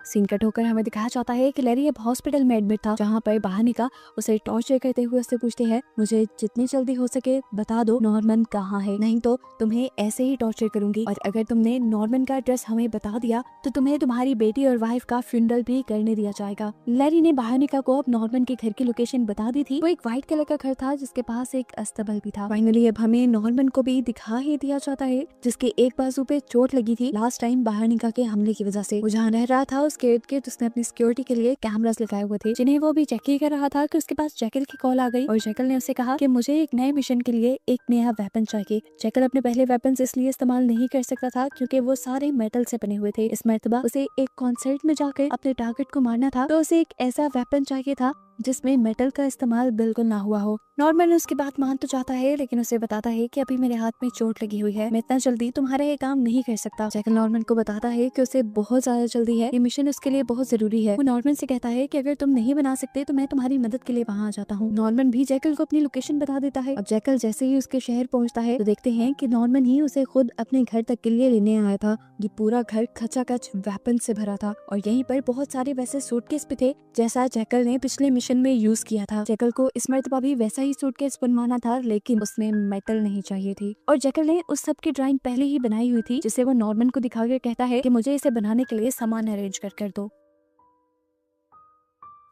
A: सीन कट होकर हमें दिखाया जाता है कि लैरी अब हॉस्पिटल में एडमिट था, जहाँ पर बहानिका उसे टॉर्चर करते हुए उससे पूछते हैं, मुझे जितनी जल्दी हो सके बता दो नॉर्मन कहाँ है, नहीं तो तुम्हें ऐसे ही टॉर्चर करूंगी, और अगर तुमने नॉर्मन का एड्रेस हमें बता दिया तो तुम्हें तुम्हारी बेटी और वाइफ का फ्यूनरल भी करने दिया जाएगा। लैरी ने बहानिका को अब नॉर्मन के घर की लोकेशन बता दी थी। वो एक व्हाइट कलर का घर था जिसके पास एक अस्तबल भी था। फाइनली अब हमें नॉर्मन को भी दिखा ही दिया जाता है, जिसके एक बाजू पे चोट लगी थी लास्ट टाइम बहानिका के हमले की वजह से। वो जहाँ रह रहा था उसके इर्द गिर्द उसने अपनी सिक्योरिटी के लिए कैमरास लगाए हुए थे, जिन्हें वो भी चेक ही कर रहा था कि उसके पास जैकल की कॉल आ गई और जैकल ने उसे कहा कि मुझे एक नए मिशन के लिए एक नया वेपन चाहिए। जैकल अपने पहले वेपन इसलिए इस्तेमाल नहीं कर सकता था क्योंकि वो सारे मेटल से बने हुए थे। इस मर्तबा उसे एक कॉन्सर्ट में जाकर अपने टारगेट को मारना था, तो उसे एक ऐसा वेपन चाहिए था जिसमें मेटल का इस्तेमाल बिल्कुल ना हुआ हो। नॉर्मन उसकी बात मान तो जाता है, लेकिन उसे बताता है कि अभी मेरे हाथ में चोट लगी हुई है, मैं इतना जल्दी तुम्हारा ये काम नहीं कर सकता। जैकल नॉर्मन को बताता है कि उसे बहुत ज्यादा जल्दी है, ये मिशन उसके लिए बहुत जरूरी है। वो नॉर्मन से कहता है कि अगर तुम नहीं बना सकते तो मैं तुम्हारी मदद के लिए वहाँ आ जाता हूँ। नॉर्मन भी जैकल को अपनी लोकेशन बता देता है। अब जैकल जैसे ही उसके शहर पहुँचता है तो देखते हैं कि नॉर्मन ही उसे खुद अपने घर तक के लिए लेने आया था। ये पूरा घर खचाखच वेपन से भरा था और यहीं पर बहुत सारे वैसे सूटकेस भी थे जैसा जैकल ने पिछले मिशन में यूज किया था। जैकल को इस मर्तबा भी वैसा ही सूटकेस बनवाना था, लेकिन उसमें मेटल नहीं चाहिए थी और जैकल ने उस सब की ड्राइंग पहले ही बनाई हुई थी, जिसे वो नॉर्मन को दिखाकर कहता है कि मुझे इसे बनाने के लिए सामान अरेंज कर दो।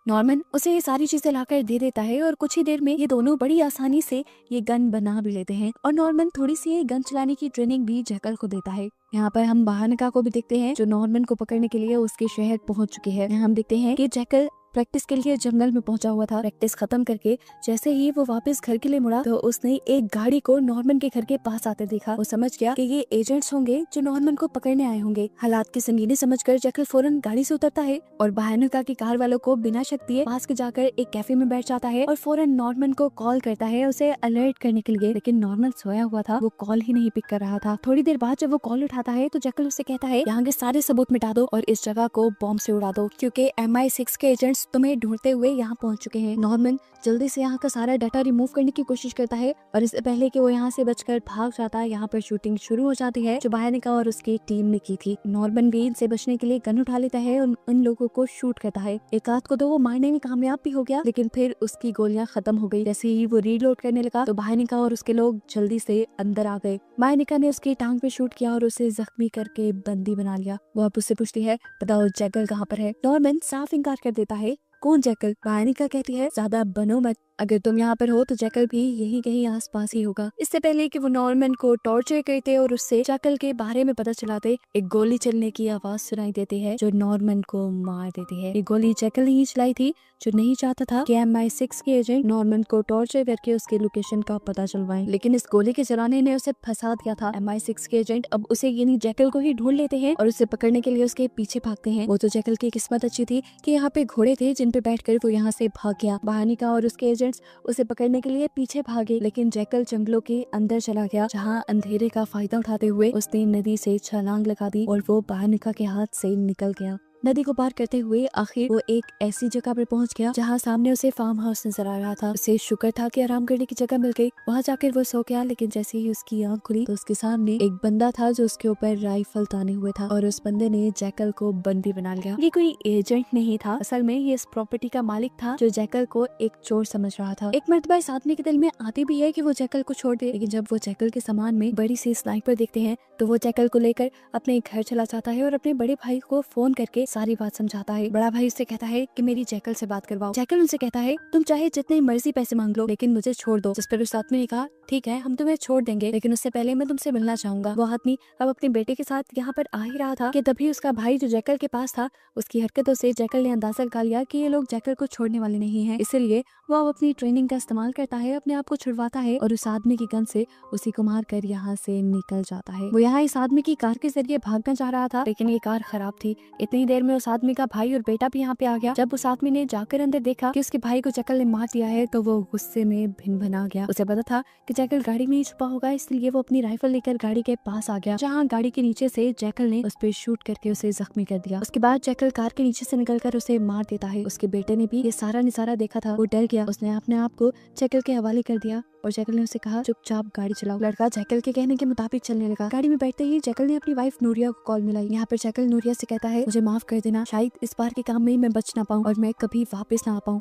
A: नॉर्मन उसे ये सारी चीजें लाकर दे देता है और कुछ ही देर में ये दोनों बड़ी आसानी से ये गन बना भी लेते हैं और नॉर्मन थोड़ी सी ये गन चलाने की ट्रेनिंग भी जैकल को देता है। यहाँ पर हम बहानिका को भी देखते हैं जो नॉर्मन को पकड़ने के लिए उसके शहर पहुंच चुकी है। हम देखते हैं कि जैकल प्रैक्टिस के लिए जंगल में पहुंचा हुआ था। प्रैक्टिस खत्म करके जैसे ही वो वापस घर के लिए मुड़ा तो उसने एक गाड़ी को नॉर्मन के घर के पास आते देखा। वो समझ गया कि ये एजेंट्स होंगे जो नॉर्मन को पकड़ने आए होंगे। हालात की संगीनी समझकर जैकल फौरन गाड़ी से उतरता है और बहानिका की कार वालों को बिना शक दिए पास के जाकर एक कैफे में बैठ जाता है और फौरन नॉर्मन को कॉल करता है उसे अलर्ट करने के लिए, लेकिन नॉर्मन सोया हुआ था, वो कॉल ही नहीं पिक कर रहा था। थोड़ी देर बाद जब वो कॉल उठाता है तो जैकल उसे कहता है यहाँ के सारे सबूत मिटा दो और इस जगह को बॉम्ब से उड़ा दो क्योंकि MI6 के एजेंट्स तुम्हें ढूंढते हुए यहाँ पहुंच चुके हैं। नॉर्मन जल्दी से यहाँ का सारा डाटा रिमूव करने की कोशिश करता है और इससे पहले कि वो यहाँ से बचकर भाग जाता है यहाँ पर शूटिंग शुरू हो जाती है जो बहानिका और उसकी टीम ने की थी। नॉर्मन भी इनसे बचने के लिए गन उठा लेता है और उन लोगों को शूट करता है। एक आध को तो वो मारने में कामयाब भी हो गया, लेकिन फिर उसकी गोलियां खत्म हो गई। जैसे ही वो रीलोड करने लगा तो बहानिका और उसके लोग जल्दी से अंदर आ गए। बहानिका ने उसकी टांग पे शूट किया और उसे जख्मी करके बंदी बना लिया। वो अब उससे पूछती है बताओ जैकल कहाँ पर है। नॉर्मन साफ इनकार कर देता है। कौन जैकल? बहानिका कहती है ज्यादा बनो मत, अगर तुम यहाँ पर हो तो जैकल भी यहीं कहीं आसपास ही होगा। इससे पहले कि वो नॉर्मन को टॉर्चर करते और उससे जैकल के बारे में पता चलाते, एक गोली चलने की आवाज सुनाई देती है जो नॉर्मन को मार देती है। ये गोली जैकल ने ही चलाई थी जो नहीं चाहता था कि MI6 के एजेंट नॉर्मन को टॉर्चर करके उसके लोकेशन का पता चलवाएं, लेकिन इस गोली के चलाने ने उसे फंसा दिया था। MI6 के एजेंट अब उसे यानी जैकल को ही ढूंढ लेते हैं और उसे पकड़ने के लिए उसके पीछे भागते हैं। वो तो जैकल की किस्मत अच्छी थी कि यहाँ पे घोड़े थे जिन पे बैठकर वो यहाँ से भाग गया। बहानिका और उसके एजेंट्स उसे पकड़ने के लिए पीछे भागे, लेकिन जैकल जंगलों के अंदर चला गया जहाँ अंधेरे का फायदा उठाते हुए उसने नदी से छलांग लगा दी और वो बहानिका के हाथ से निकल गया। नदी को पार करते हुए आखिर वो एक ऐसी जगह पर पहुंच गया जहां सामने उसे फार्म हाउस नजर आ रहा था। उसे शुक्र था कि आराम करने की जगह मिल गई। वहां जाकर वो सो गया, लेकिन जैसे ही उसकी आंख खुली तो उसके सामने एक बंदा था जो उसके ऊपर राइफल ताने हुए था और उस बंदे ने जैकल को बंदी बना लिया। ये कोई एजेंट नहीं था, असल में ये इस प्रॉपर्टी का मालिक था जो जैकल को एक चोर समझ रहा था। एक मर्तबा इस आदमी के दिल में आती भी है कि वो जैकल को छोड़ दे, लेकिन जब वो जैकल के सामान में बड़ी सी स्नाइपर देखते हैं तो वो जैकल को लेकर अपने घर चला जाता है और अपने बड़े भाई को फोन करके सारी बात समझाता है। बड़ा भाई उससे कहता है कि मेरी जैकल से बात करवाओ। जैकल उनसे कहता है तुम चाहे जितने मर्जी पैसे मांग लो लेकिन मुझे छोड़ दो। जिस पर उस आदमी ने कहा ठीक है हम तुम्हें छोड़ देंगे, लेकिन उससे पहले मैं तुमसे मिलना चाहूंगा। वो आदमी अब अपने बेटे के साथ यहाँ पर आ ही रहा था कि तभी उसका भाई जो जैकल के पास था उसकी हरकतों से जैकल ने अंदाजा लगा लिया कि ये लोग जैकल को छोड़ने वाले नहीं है, इसलिए वो अब अपनी ट्रेनिंग का इस्तेमाल करता है, अपने आप को छुड़वाता है और उस आदमी की गन से उसी को मार कर यहाँ से निकल जाता है। वो यहाँ इस आदमी की कार के जरिए भागना चाह रहा था, लेकिन ये कार खराब थी। इतनी देर में उस आदमी का भाई और बेटा भी यहाँ पे आ गया। जब उस आदमी ने जाकर अंदर देखा कि उसके भाई को जैकल ने मार दिया है तो वो गुस्से में भिन भना गया। उसे पता था कि जैकल गाड़ी में ही छुपा होगा, इसलिए वो अपनी राइफल लेकर गाड़ी के पास आ गया, जहाँ गाड़ी के नीचे से जैकल ने उस पर शूट करके उसे जख्मी कर दिया। उसके बाद जैकल कार के नीचे से निकलकर उसे मार देता है। उसके बेटे ने भी ये सारा नजारा देखा था, वो डर गया, उसने अपने आप को जैकल के हवाले कर दिया और जैकल ने उसे कहा चुपचाप गाड़ी चलाओ। लड़का जैकल के कहने के मुताबिक चलने लगा। गाड़ी में बैठते ही जैकल ने अपनी वाइफ नूरिया को कॉल मिलाई। यहाँ पर जैकल नूरिया से कहता है मुझे माफ कर देना, शायद इस बार के काम में मैं बच ना पाऊँ और मैं कभी वापस ना आ पाऊँ।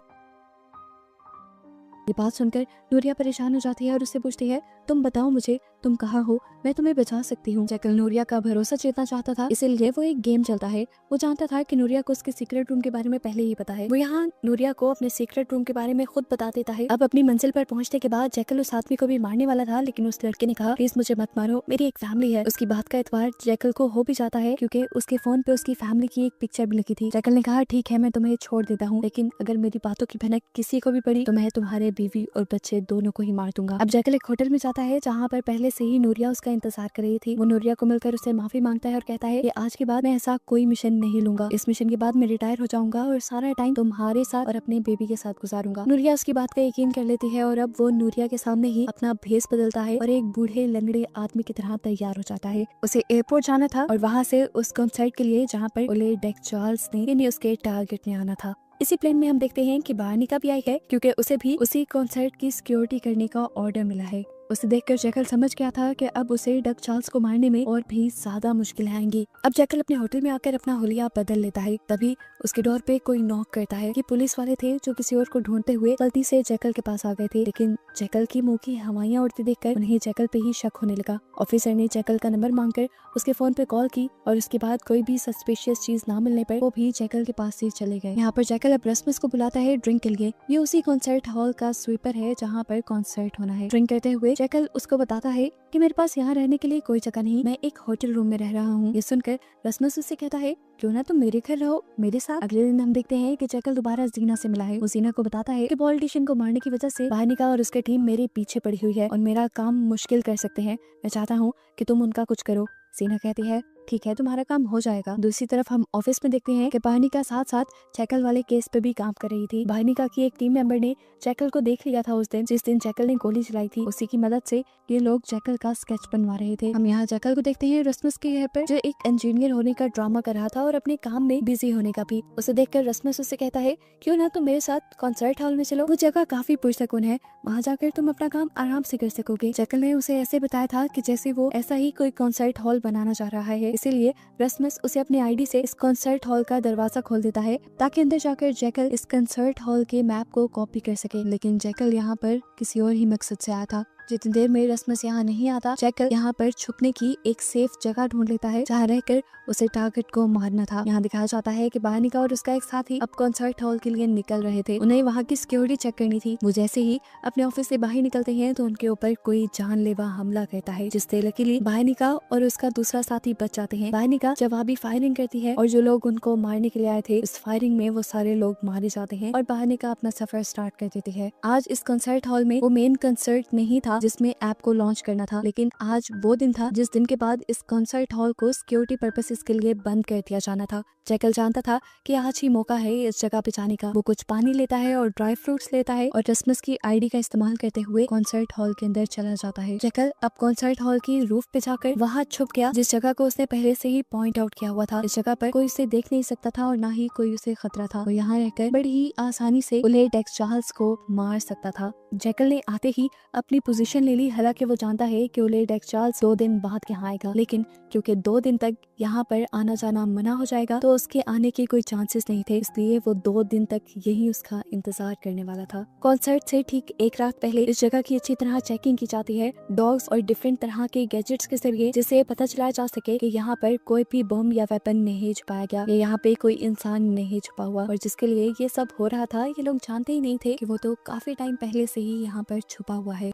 A: ये बात सुनकर नूरिया परेशान हो जाती है और उससे पूछती है तुम बताओ मुझे तुम कहाँ हो, मैं तुम्हें बचा सकती हूँ। जैकल नूरिया का भरोसा जीतना चाहता था, इसीलिए वो एक गेम चलता है। वो जानता था कि नूरिया को उसके सीक्रेट रूम के बारे में पहले ही पता है। वो यहाँ नूरिया को अपने सीक्रेट रूम के बारे में खुद बता देता है। अब अपनी मंजिल पर पहुंचने के बाद जैकल उस आदमी को भी मारने वाला था, लेकिन उस लड़के ने कहा प्लीज मुझे मत मारो, मेरी एक फैमिली है। उसकी बात का एतबार जैकल को हो भी जाता है क्योंकि उसके फोन पे उसकी फैमिली की एक पिक्चर भी लिखी थी। जैकल ने कहा ठीक है मैं तुम्हें छोड़ देता हूँ, लेकिन अगर मेरी बातों की भनक किसी को भी पड़ी तो मैं तुम्हारे बीवी और बच्चे दोनों को ही मार दूंगा। अब जैकल एक होटल में जाता है जहाँ पर पहले से ही नूरिया उसका इंतजार कर रही थी। वो नूरिया को मिलकर उससे माफी मांगता है और कहता है कि आज के बाद मैं ऐसा कोई मिशन नहीं लूंगा। इस मिशन के बाद मैं रिटायर हो जाऊंगा और सारा टाइम तुम्हारे साथ और अपने बेबी के साथ गुजारूंगा। नूरिया उसकी बात का यकीन कर लेती है और अब वो नूरिया के सामने ही अपना भेस बदलता है और एक बूढ़े लंगड़े आदमी की तरह तैयार हो जाता है। उसे एयरपोर्ट जाना था और वहाँ से उस कॉन्सर्ट के लिए जहाँ पर ओलेग चार्ल्स ने उसके टारगेट में आना था। इसी प्लेन में हम देखते हैं कि बार्निका भी आई है क्योंकि उसे भी उसी कॉन्सर्ट की सिक्योरिटी करने का ऑर्डर मिला है। उसे देखकर जैकल समझ गया था कि अब उसे डक चार्ल्स को मारने में और भी ज्यादा मुश्किल आएंगी। अब जैकल अपने होटल में आकर अपना हुलिया बदल लेता है। तभी उसके डोर पे कोई नॉक करता है। ये पुलिस वाले थे जो किसी और को ढूंढते हुए गलती से जैकल के पास आ गए थे, लेकिन जैकल की मुंह की हवाइयां उड़ती देखकर उन्हें जैकल पे ही शक होने लगा। ऑफिसर ने जैकल का नंबर मांगकर उसके फोन पे कॉल की और उसके बाद कोई भी सस्पिशियस चीज ना मिलने पर वो भी जैकल के पास से चले गए। यहाँ पर जैकल अब रस्मस को बुलाता है ड्रिंक के लिए। ये उसी कॉन्सर्ट हॉल का स्वीपर है जहाँ पर कॉन्सर्ट होना है। ड्रिंक करते हुए जैकल उसको बताता है कि मेरे पास यहाँ रहने के लिए कोई जगह नहीं, मैं एक होटल रूम में रह रहा हूँ। ये सुनकर रस्मस उससे कहता है क्यों ना तुम मेरे घर रहो मेरे साथ। अगले दिन हम देखते हैं कि जैकल दोबारा जीना से मिला है। वो जीना को बताता है कि पॉलिटिशियन को मारने की वजह से बार्निका और उसकी टीम मेरे पीछे पड़ी हुई है और मेरा काम मुश्किल कर सकते हैं। मैं चाहता हूँ कि तुम उनका कुछ करो। जीना कहती है ठीक है तुम्हारा काम हो जाएगा। दूसरी तरफ हम ऑफिस में देखते हैं कि बार्निका साथ साथ जैकल वाले केस पे भी काम कर रही थी। बार्निका की एक टीम मेंबर ने जैकल को देख लिया था उस दिन जिस दिन जैकल ने गोली चलाई थी। उसी की मदद से ये लोग जैकल का स्केच बनवा रहे थे। हम यहाँ जैकल को देखते हैं रस्मस के घर पर जो एक इंजीनियर होने का ड्रामा कर रहा था और अपने काम में बिजी होने का भी। उसे देखकर रस्मस उससे कहता है क्यों ना तुम मेरे साथ कॉन्सर्ट हॉल में चलो, वो जगह काफी पुरसकून है, वहाँ जाकर तुम अपना काम आराम से कर सकोगे। जैकल ने उसे ऐसे बताया था कि जैसे वो ऐसा ही कोई कॉन्सर्ट हॉल बनाना चाह रहा है, इसीलिए रस्मस उसे अपने आईडी से इस कॉन्सर्ट हॉल का दरवाजा खोल देता है ताकि अंदर जाकर जैकल इस कॉन्सर्ट हॉल के मैप को कॉपी कर सके। लेकिन जैकल यहाँ पर किसी और ही मकसद से आया था। जितनी देर में रस्मस यहाँ नहीं आता, जैकल यहाँ पर छुपने की एक सेफ जगह ढूंढ लेता है जहाँ रहकर उसे टारगेट को मारना था। यहाँ दिखाया जाता है कि बार्निका और उसका एक साथी अब कॉन्सर्ट हॉल के लिए निकल रहे थे। उन्हें वहाँ की सिक्योरिटी चेक करनी थी। वो जैसे ही अपने ऑफिस से बाहर निकलते हैं तो उनके ऊपर कोई जानलेवा हमला करता है जिससे लकीली बार्निका और उसका दूसरा साथी बच जाते हैं। बार्निका जवाबी फायरिंग करती है और जो लोग उनको मारने के लिए आए थे इस फायरिंग में वो सारे लोग मारे जाते हैं और बार्निका अपना सफर स्टार्ट कर देती है। आज इस कॉन्सर्ट हॉल में वो मेन कॉन्सर्ट नहीं था जिसमें ऐप को लॉन्च करना था, लेकिन आज वो दिन था जिस दिन के बाद इस कॉन्सर्ट हॉल को सिक्योरिटी पर्पसेस के लिए बंद कर दिया जाना था। जैकल जानता था कि आज ही मौका है इस जगह पे जाने का। वो कुछ पानी लेता है और ड्राई फ्रूट्स लेता है और रस्मस की आईडी का इस्तेमाल करते हुए कॉन्सर्ट हॉल के अंदर चला जाता है। जैकल अब कॉन्सर्ट हॉल की रूफ पे जाकर वहाँ छुप गया जिस जगह को उसने पहले से ही पॉइंट आउट किया हुआ था। इस जगह पर कोई उसे देख नहीं सकता था और ना ही कोई उसे खतरा था। वो यहाँ रहकर बड़ी ही आसानी से ओलेग चार्ल्स को मार सकता था। जैकल ने आते ही अपनी पोजीशन ले ली, हालांकि वो जानता है कि ओलेग चार्ल्स 2 दिन बाद यहाँ आएगा, लेकिन क्योंकि 2 दिन तक यहाँ पर आना जाना मना हो जाएगा तो उसके आने के कोई चांसेस नहीं थे, इसलिए वो 2 दिन तक यही उसका इंतजार करने वाला था। कॉन्सर्ट से ठीक एक रात पहले इस जगह की अच्छी तरह चेकिंग की जाती है डॉग्स और डिफरेंट तरह के गैजेट्स के जरिए, जिससे पता चलाया जा सके कि यहाँ पर कोई भी बम या वेपन नहीं छुपाया गया या यहाँ पे कोई इंसान नहीं छुपा हुआ। और जिसके लिए ये सब हो रहा था ये लोग जानते ही नहीं थे कि वो तो काफी टाइम पहले से ही यहाँ पर छुपा हुआ है।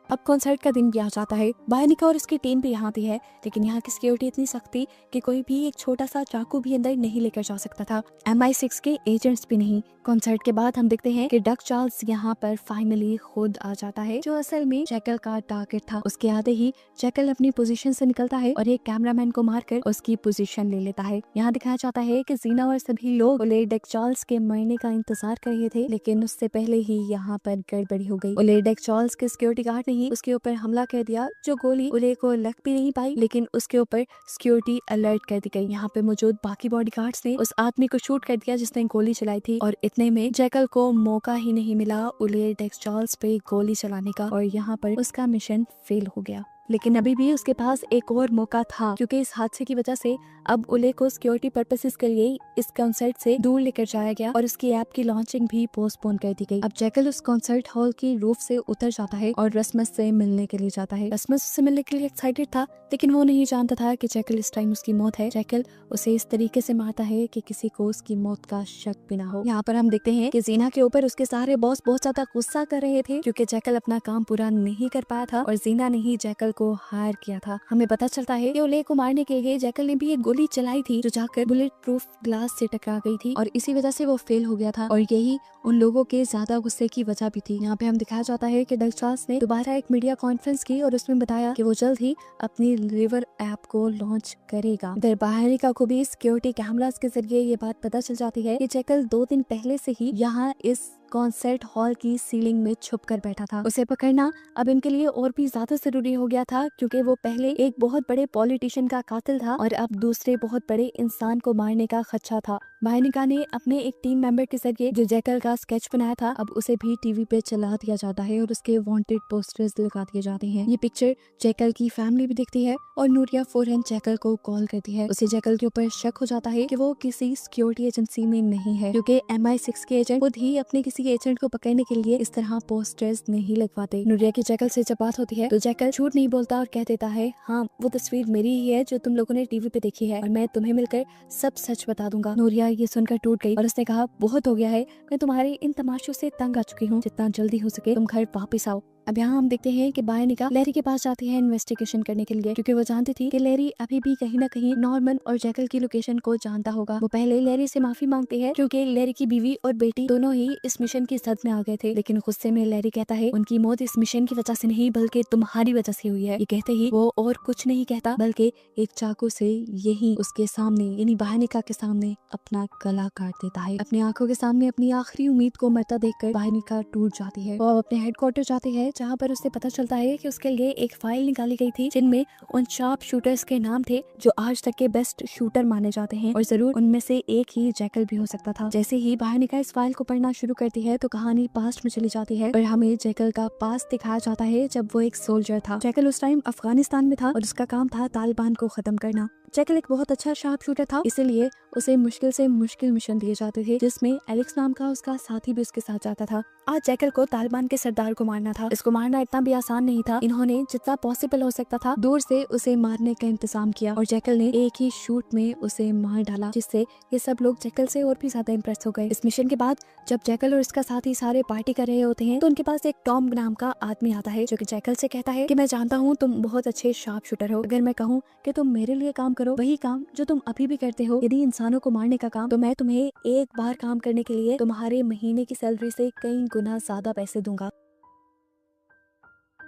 A: अब कॉन्सर्ट का दिन भी आ जाता है। बार्निका और उसकी टीम भी यहाँ आती है, लेकिन यहाँ की सिक्योरिटी इतनी सख्त थी कि कोई भी एक छोटा सा चाकू भी अंदर नहीं लेकर जा सकता था, MI6 के एजेंट्स भी नहीं। कॉन्सर्ट के बाद हम देखते हैं कि डक चार्ल्स यहाँ पर फाइनली खुद आ जाता है, जो असल में जैकल का टारगेट था। उसके आते ही जैकल अपनी पोजीशन से निकलता है और एक कैमरामैन को मारकर उसकी पोजीशन ले लेता है। यहाँ दिखाया जाता है कि जीना और सभी लोग ओलेग चार्ल्स के मरने का इंतजार कर रहे थे, लेकिन उससे पहले ही यहाँ पर गड़बड़ी हो गई। ओलेग चार्ल्स के सिक्योरिटी गार्ड ने ही उसके ऊपर हमला कर दिया, जो गोली उले को लग भी नहीं पाई, लेकिन उसके ऊपर सिक्योरिटी अलर्ट कर दी गई। यहाँ पे मौजूद बाकी बॉडीगार्ड्स ने उस आदमी को शूट कर दिया जिसने गोली चलाई थी, और इतने में जैकल को मौका ही नहीं मिला उले डेक्सचार्ल्स पे गोली चलाने का, और यहाँ पर उसका मिशन फेल हो गया। लेकिन अभी भी उसके पास एक और मौका था, क्योंकि इस हादसे की वजह से अब उले को सिक्योरिटी पर्पसेस के लिए इस कॉन्सर्ट से दूर लेकर जाया गया और उसकी ऐप की लॉन्चिंग भी पोस्टपोन कर दी गई। अब जैकल उस कॉन्सर्ट हॉल की रूफ से उतर जाता है और रस्मस से मिलने के लिए जाता है। रस्मस उससे मिलने के लिए एक्साइटेड था, लेकिन वो नहीं जानता था कि जैकल इस टाइम उसकी मौत है। जैकल उसे इस तरीके से मारता है कि किसी को उसकी मौत का शक भी ना हो। यहाँ पर हम देखते हैं कि जीना के ऊपर उसके सारे बॉस बहुत ज्यादा गुस्सा कर रहे थे, क्योंकि जैकल अपना काम पूरा नहीं कर पाया था और जीना ने ही जैकल को हायर किया था। हमें पता चलता है कि उले को मारने के लिए जैकल ने भी एक गोली चलाई थी, जो जाकर बुलेट प्रूफ ग्लास से टकरा गई थी, और इसी वजह से वो फेल हो गया था, और यही उन लोगों के ज्यादा गुस्से की वजह भी थी। यहाँ पे हम दिखाया जाता है कि डेक्सचार्ल्स ने दोबारा एक मीडिया कॉन्फ्रेंस की और उसमें बताया कि वो जल्द ही अपनी रिवर ऐप को लॉन्च करेगा। इधर बाहरिका को भी सिक्योरिटी कैमरास के जरिए ये बात पता चल जाती है कि जैकल 2 दिन पहले से ही यहाँ इस कॉन्सर्ट हॉल की सीलिंग में छुप कर बैठा था। उसे पकड़ना अब इनके लिए और भी ज्यादा जरूरी हो गया था, क्योंकि वो पहले एक बहुत बड़े पॉलिटिशियन का कातिल था और अब दूसरे बहुत बड़े इंसान को मारने का खदशा था। बाहरिका ने अपने एक टीम मेंबर के जरिए जो जैकल का स्केच बनाया था, अब उसे भी टीवी पे चला दिया जाता है और उसके वांटेड पोस्टर्स लगा दिए जाते हैं। ये पिक्चर जैकल की फैमिली भी देखती है और नूरिया फौरन जैकल को कॉल करती है। उसे जैकल के ऊपर शक हो जाता है कि वो किसी सिक्योरिटी एजेंसी में नहीं है, क्योंकि MI6 के एजेंट खुद ही अपने किसी एजेंट को पकड़ने के लिए इस तरह पोस्टर्स नहीं लगवाते। नूरिया की जैकल से जब बात होती है तो जैकल झूठ नहीं बोलता और कह देता है, हाँ वो तस्वीर मेरी ही है जो तुम लोगों ने टीवी पे देखी है, और मैं तुम्हें मिलकर सब सच बता दूंगा। नूरिया ये सुनकर टूट गई और उसने कहा, बहुत हो गया है, मैं तुम्हारे इन तमाशों से तंग आ चुकी हूँ, जितना जल्दी हो सके तुम घर वापस आओ। अब यहाँ हम देखते हैं कि बाहरिका लैरी के पास जाती है इन्वेस्टिगेशन करने के लिए, क्योंकि वो जानती थी कि लैरी अभी भी कहीं ना कहीं नॉर्मन और जैकल की लोकेशन को जानता होगा। वो पहले लैरी से माफी मांगती है, क्योंकि लैरी की बीवी और बेटी दोनों ही इस मिशन की जद में आ गए थे, लेकिन गुस्से में लैरी कहता है उनकी मौत इस मिशन की वजह से नहीं बल्कि तुम्हारी वजह से हुई है। ये कहते ही वो और कुछ नहीं कहता, बल्कि एक चाकू से यही उसके सामने यानी बाहरिका के सामने अपना गला काट देता है। अपनी आंखों के सामने अपनी आखिरी उम्मीद को मरता देखकर बाहरिका टूट जाती है। वो अपने हेडक्वार्टर जाती है, जहाँ पर उसे पता चलता है कि उसके लिए एक फाइल निकाली गई थी जिनमें उन शार्प शूटर्स के नाम थे जो आज तक के बेस्ट शूटर माने जाते हैं, और जरूर उनमें से एक ही जैकल भी हो सकता था। जैसे ही बाहरिका इस फाइल को पढ़ना शुरू करती है तो कहानी पास्ट में चली जाती है और हमें जैकल का पास्ट दिखाया जाता है जब वो एक सोल्जर था। जैकल उस टाइम अफगानिस्तान में था और उसका काम था तालिबान को खत्म करना। जैकल एक बहुत अच्छा शार्प शूटर था, इसलिए उसे मुश्किल से मुश्किल मिशन दिए जाते थे, जिसमें एलेक्स नाम का उसका साथी भी उसके साथ जाता था। आज जैकल को तालिबान के सरदार को मारना था। इसको मारना इतना भी आसान नहीं था। इन्होंने जितना पॉसिबल हो सकता था दूर से उसे मारने का इंतजाम किया और जैकल ने एक ही शूट में उसे मार डाला, जिससे ये सब लोग जैकल से और भी ज्यादा इम्प्रेस हो गए। इस मिशन के बाद जब जैकल और इसका साथी सारे पार्टी कर रहे होते हैं तो उनके पास एक टॉम नाम का आदमी आता है, जो कि जैकल से कहता है कि मैं जानता हूँ तुम बहुत अच्छे शार्प शूटर हो, अगर मैं कहूँ कि तुम मेरे लिए काम करो, वही काम जो तुम अभी भी करते हो, यदि इंसानों को मारने का काम, तो मैं तुम्हें एक बार काम करने के लिए तुम्हारे महीने की सैलरी से कई गुना ज्यादा पैसे दूंगा।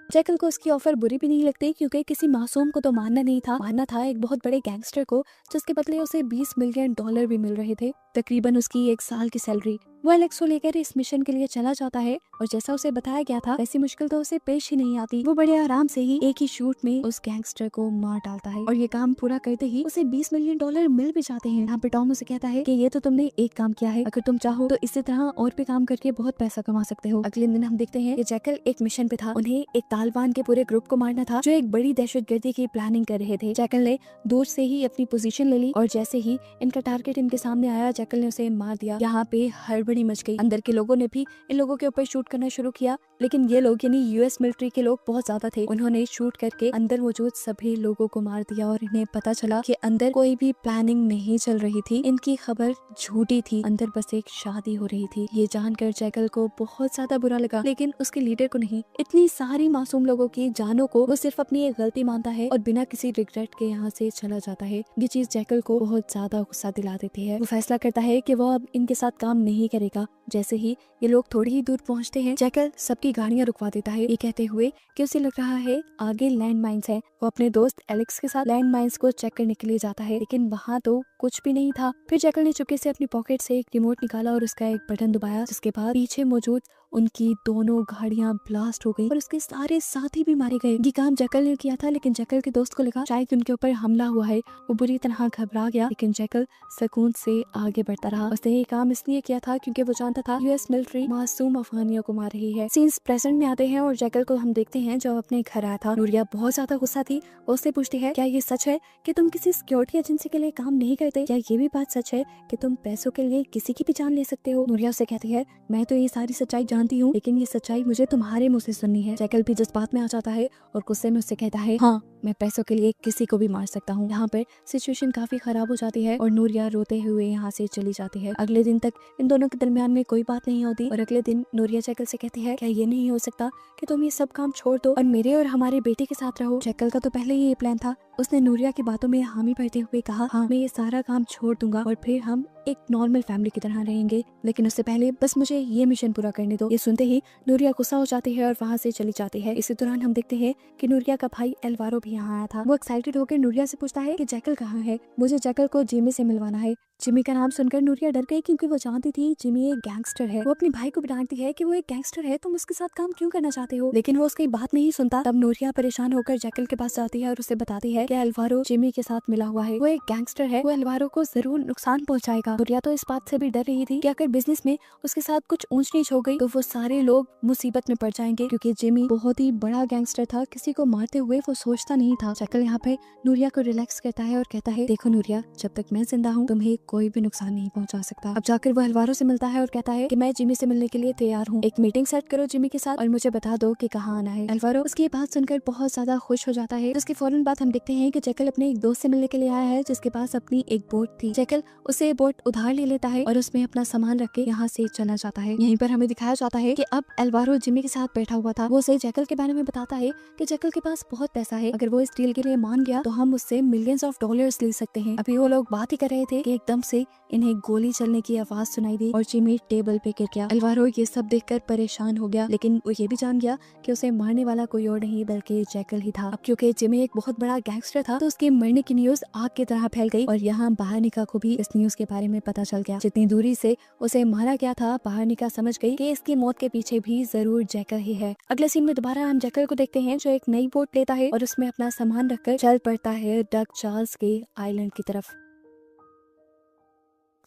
A: जैकल को उसकी ऑफर बुरी भी नहीं लगती, क्योंकि किसी मासूम को तो मारना नहीं था, मारना था एक बहुत बड़े गैंगस्टर को, जिसके बदले उसे $20 मिलियन भी मिल रहे थे, तकरीबन उसकी 1 साल की सैलरी। वो एलेक्स को लेकर इस मिशन के लिए चला जाता है और जैसा उसे बताया गया था वैसी मुश्किल तो उसे पेश ही नहीं आती। वो बड़े आराम से ही एक ही शूट में उस गैंगस्टर को मार डालता है और ये काम पूरा करते ही उसे $20 मिलियन मिल भी जाते हैं। यहाँ पे टॉम उसे कहता है कि ये तो तुमने एक काम किया है, अगर तुम चाहो तो इसी तरह और भी काम करके बहुत पैसा कमा सकते हो। अगले दिन हम देखते हैं कि जैकल एक मिशन पे था, उन्हें एक तालिबान के पूरे ग्रुप को मारना था जो एक बड़ी दहशतगर्दी की प्लानिंग कर रहे थे। जैकल ने दूर से ही अपनी पोजीशन ले ली और जैसे ही इनका टारगेट इनके सामने आया जैकल ने उसे मार दिया। यहाँ पे हड़बड़ी मच गई, अंदर के लोगों ने भी इन लोगों के ऊपर शूट करना शुरू किया, लेकिन ये लोग यानी US मिलिट्री के लोग बहुत ज्यादा थे। उन्होंने शूट करके अंदर मौजूद सभी लोगों को मार दिया और इन्हें पता चला कि अंदर कोई भी प्लानिंग नहीं चल रही थी, इनकी खबर झूठी थी, अंदर बस एक शादी हो रही थी। ये जानकर जैकल को बहुत ज्यादा बुरा लगा, लेकिन उसके लीडर को नहीं। इतनी सारी मासूम लोगों की जानों को वो सिर्फ अपनी एक गलती मानता है और बिना किसी रिग्रेट के यहाँ से चला जाता है। ये चीज जैकल को बहुत ज्यादा गुस्सा दिला देती है। वो फैसला करता है कि वो अब इनके साथ काम नहीं करेगा जैसे ही ये लोग थोड़ी ही दूर पहुंचते हैं, जैकल सबकी गाड़ियां रुकवा देता है, ये कहते हुए कि उसे लग रहा है आगे लैंड माइन्स है। वो अपने दोस्त एलेक्स के साथ लैंड माइन्स को चेक करने के लिए जाता है, लेकिन वहाँ तो कुछ भी नहीं था। फिर जैकल ने चुपके से अपनी पॉकेट से एक रिमोट निकाला और उसका एक बटन दबाया, जिसके बाद पीछे मौजूद उनकी दोनों गाड़ियां ब्लास्ट हो गई और उसके सारे साथी भी मारे गए। ये काम जैकल ने किया था, लेकिन जैकल के दोस्त को लगा शायद उनके ऊपर हमला हुआ है। वो बुरी तरह घबरा गया, लेकिन जैकल सुकून से आगे बढ़ता रहा। उसने ये काम इसलिए किया था क्योंकि वो जानता था यूएस मिलिट्री मासूम अफगानियों को मार रही है। सीन्स प्रेजेंट में आते हैं और जैकल को हम देखते हैं जो अपने घर आया था। नूरिया बहुत ज्यादा गुस्सा थी। वो उससे पूछती है, क्या ये सच है कि तुम किसी सिक्योरिटी एजेंसी के लिए काम नहीं करते? क्या ये भी बात सच है कि तुम पैसों के लिए किसी की भी जान ले सकते हो? नूरिया उससे कहती है, मैं तो ये सारी सच्चाई जानती हूँ, लेकिन ये सच्चाई मुझे तुम्हारे मुंह से सुननी है। जैकल भी जज्बात में आ जाता है और गुस्से में उससे कहता है, हाँ मैं पैसों के लिए किसी को भी मार सकता हूँ। यहाँ पर सिचुएशन काफी खराब हो जाती है और नूरिया रोते हुए यहाँ से चली जाती है। अगले दिन तक इन दोनों के दरमियान में कोई बात नहीं होती और अगले दिन नूरिया जैकल से कहती है, क्या ये नहीं हो सकता कि तुम ये सब काम छोड़ दो और मेरे और हमारे बेटे के साथ रहो? जैकल का तो पहले ही ये प्लान था। उसने नूरिया की बातों में हामी भरते हुए कहा, हाँ मैं ये सारा काम छोड़ दूंगा और फिर हम एक नॉर्मल फैमिली की तरह रहेंगे, लेकिन उससे पहले बस मुझे ये मिशन पूरा करने दो। ये सुनते ही नूरिया गुस्सा हो जाती है और वहाँ से चली जाती है। इसी दौरान हम देखते हैं कि नूरिया का भाई एल्वारो भी यहाँ आया था। वो एक्साइटेड होकर नूरिया से पूछता है कि जैकल कहाँ है, मुझे जैकल को जिमी से मिलवाना है। जिमी का नाम सुनकर नूरिया डर गई क्योंकि वो जानती थी जिमी एक गैंगस्टर है। वो अपने भाई को भी डांटती है कि वो एक गैंगस्टर है, तुम उसके साथ काम क्यों करना चाहते हो, लेकिन वो उसकी बात नहीं सुनता। तब नूरिया परेशान होकर जैकल के पास जाती है और उसे बताती है कि एल्वारो जिमी के साथ मिला हुआ है, वो एक गैंगस्टर है, वो एल्वारो को जरूर नुकसान पहुंचाएगा। नूरिया तो इस बात से भी डर रही थी कि अगर बिजनेस में उसके साथ कुछ ऊंच नीच हो गई तो वो सारे लोग मुसीबत में पड़ जाएंगे, क्योंकि जिमी बहुत ही बड़ा गैंगस्टर था, किसी को मारते हुए वो सोचता नहीं था। जैकल यहाँ पे नूरिया को रिलैक्स करता है और कहता है, देखो नूरिया, जब तक मैं जिंदा हूँ तुम्हें कोई भी नुकसान नहीं पहुंचा सकता। अब जाकर वो एल्वारो से मिलता है और कहता है कि मैं जिमी से मिलने के लिए तैयार हूँ, एक मीटिंग सेट करो जिमी के साथ और मुझे बता दो कि कहाँ आना है। एल्वारो उसकी ये बात सुनकर बहुत ज्यादा खुश हो जाता है। उसके फौरन बाद हम देखते हैं कि जैकल अपने एक दोस्त से मिलने के लिए आया है जिसके पास अपनी एक बोट थी। जैकल उसे बोट उधार ले लेता है और उसमें अपना सामान रख के यहाँ से चला जाता है। यहीं पर हमें दिखाया जाता है कि अब एल्वारो जिमी के साथ बैठा हुआ था। वो उसे जैकल के बारे में बताता है कि जैकल के पास बहुत पैसा है, अगर वो इस डील के लिए मान गया तो हम उससे मिलियंस ऑफ डॉलर्स ले सकते हैं। अभी वो लोग बात ही कर रहे थे कि एकदम से इन्हें गोली चलने की आवाज सुनाई दी और जिमी टेबल पे गिर गया। एल्वारो ये सब देखकर परेशान हो गया, लेकिन वो ये भी जान गया कि उसे मारने वाला कोई और नहीं बल्कि जैकल ही था। अब क्योंकि जिमी एक बहुत बड़ा गैंगस्टर था तो उसके मरने की न्यूज आग की तरह फैल गई और यहाँ बहानिका को भी इस न्यूज के बारे में पता चल गया। जितनी दूरी से उसे मारा गया था, बहानिका समझ गई कि इसकी मौत के पीछे भी जरूर जैकल ही है। अगले सीन में दोबारा हम जैकल को देखते हैं जो एक नई बोट लेता है और उसमें अपना सामान रखकर चल पड़ता है डक चार्ल्स के आइलैंड की तरफ।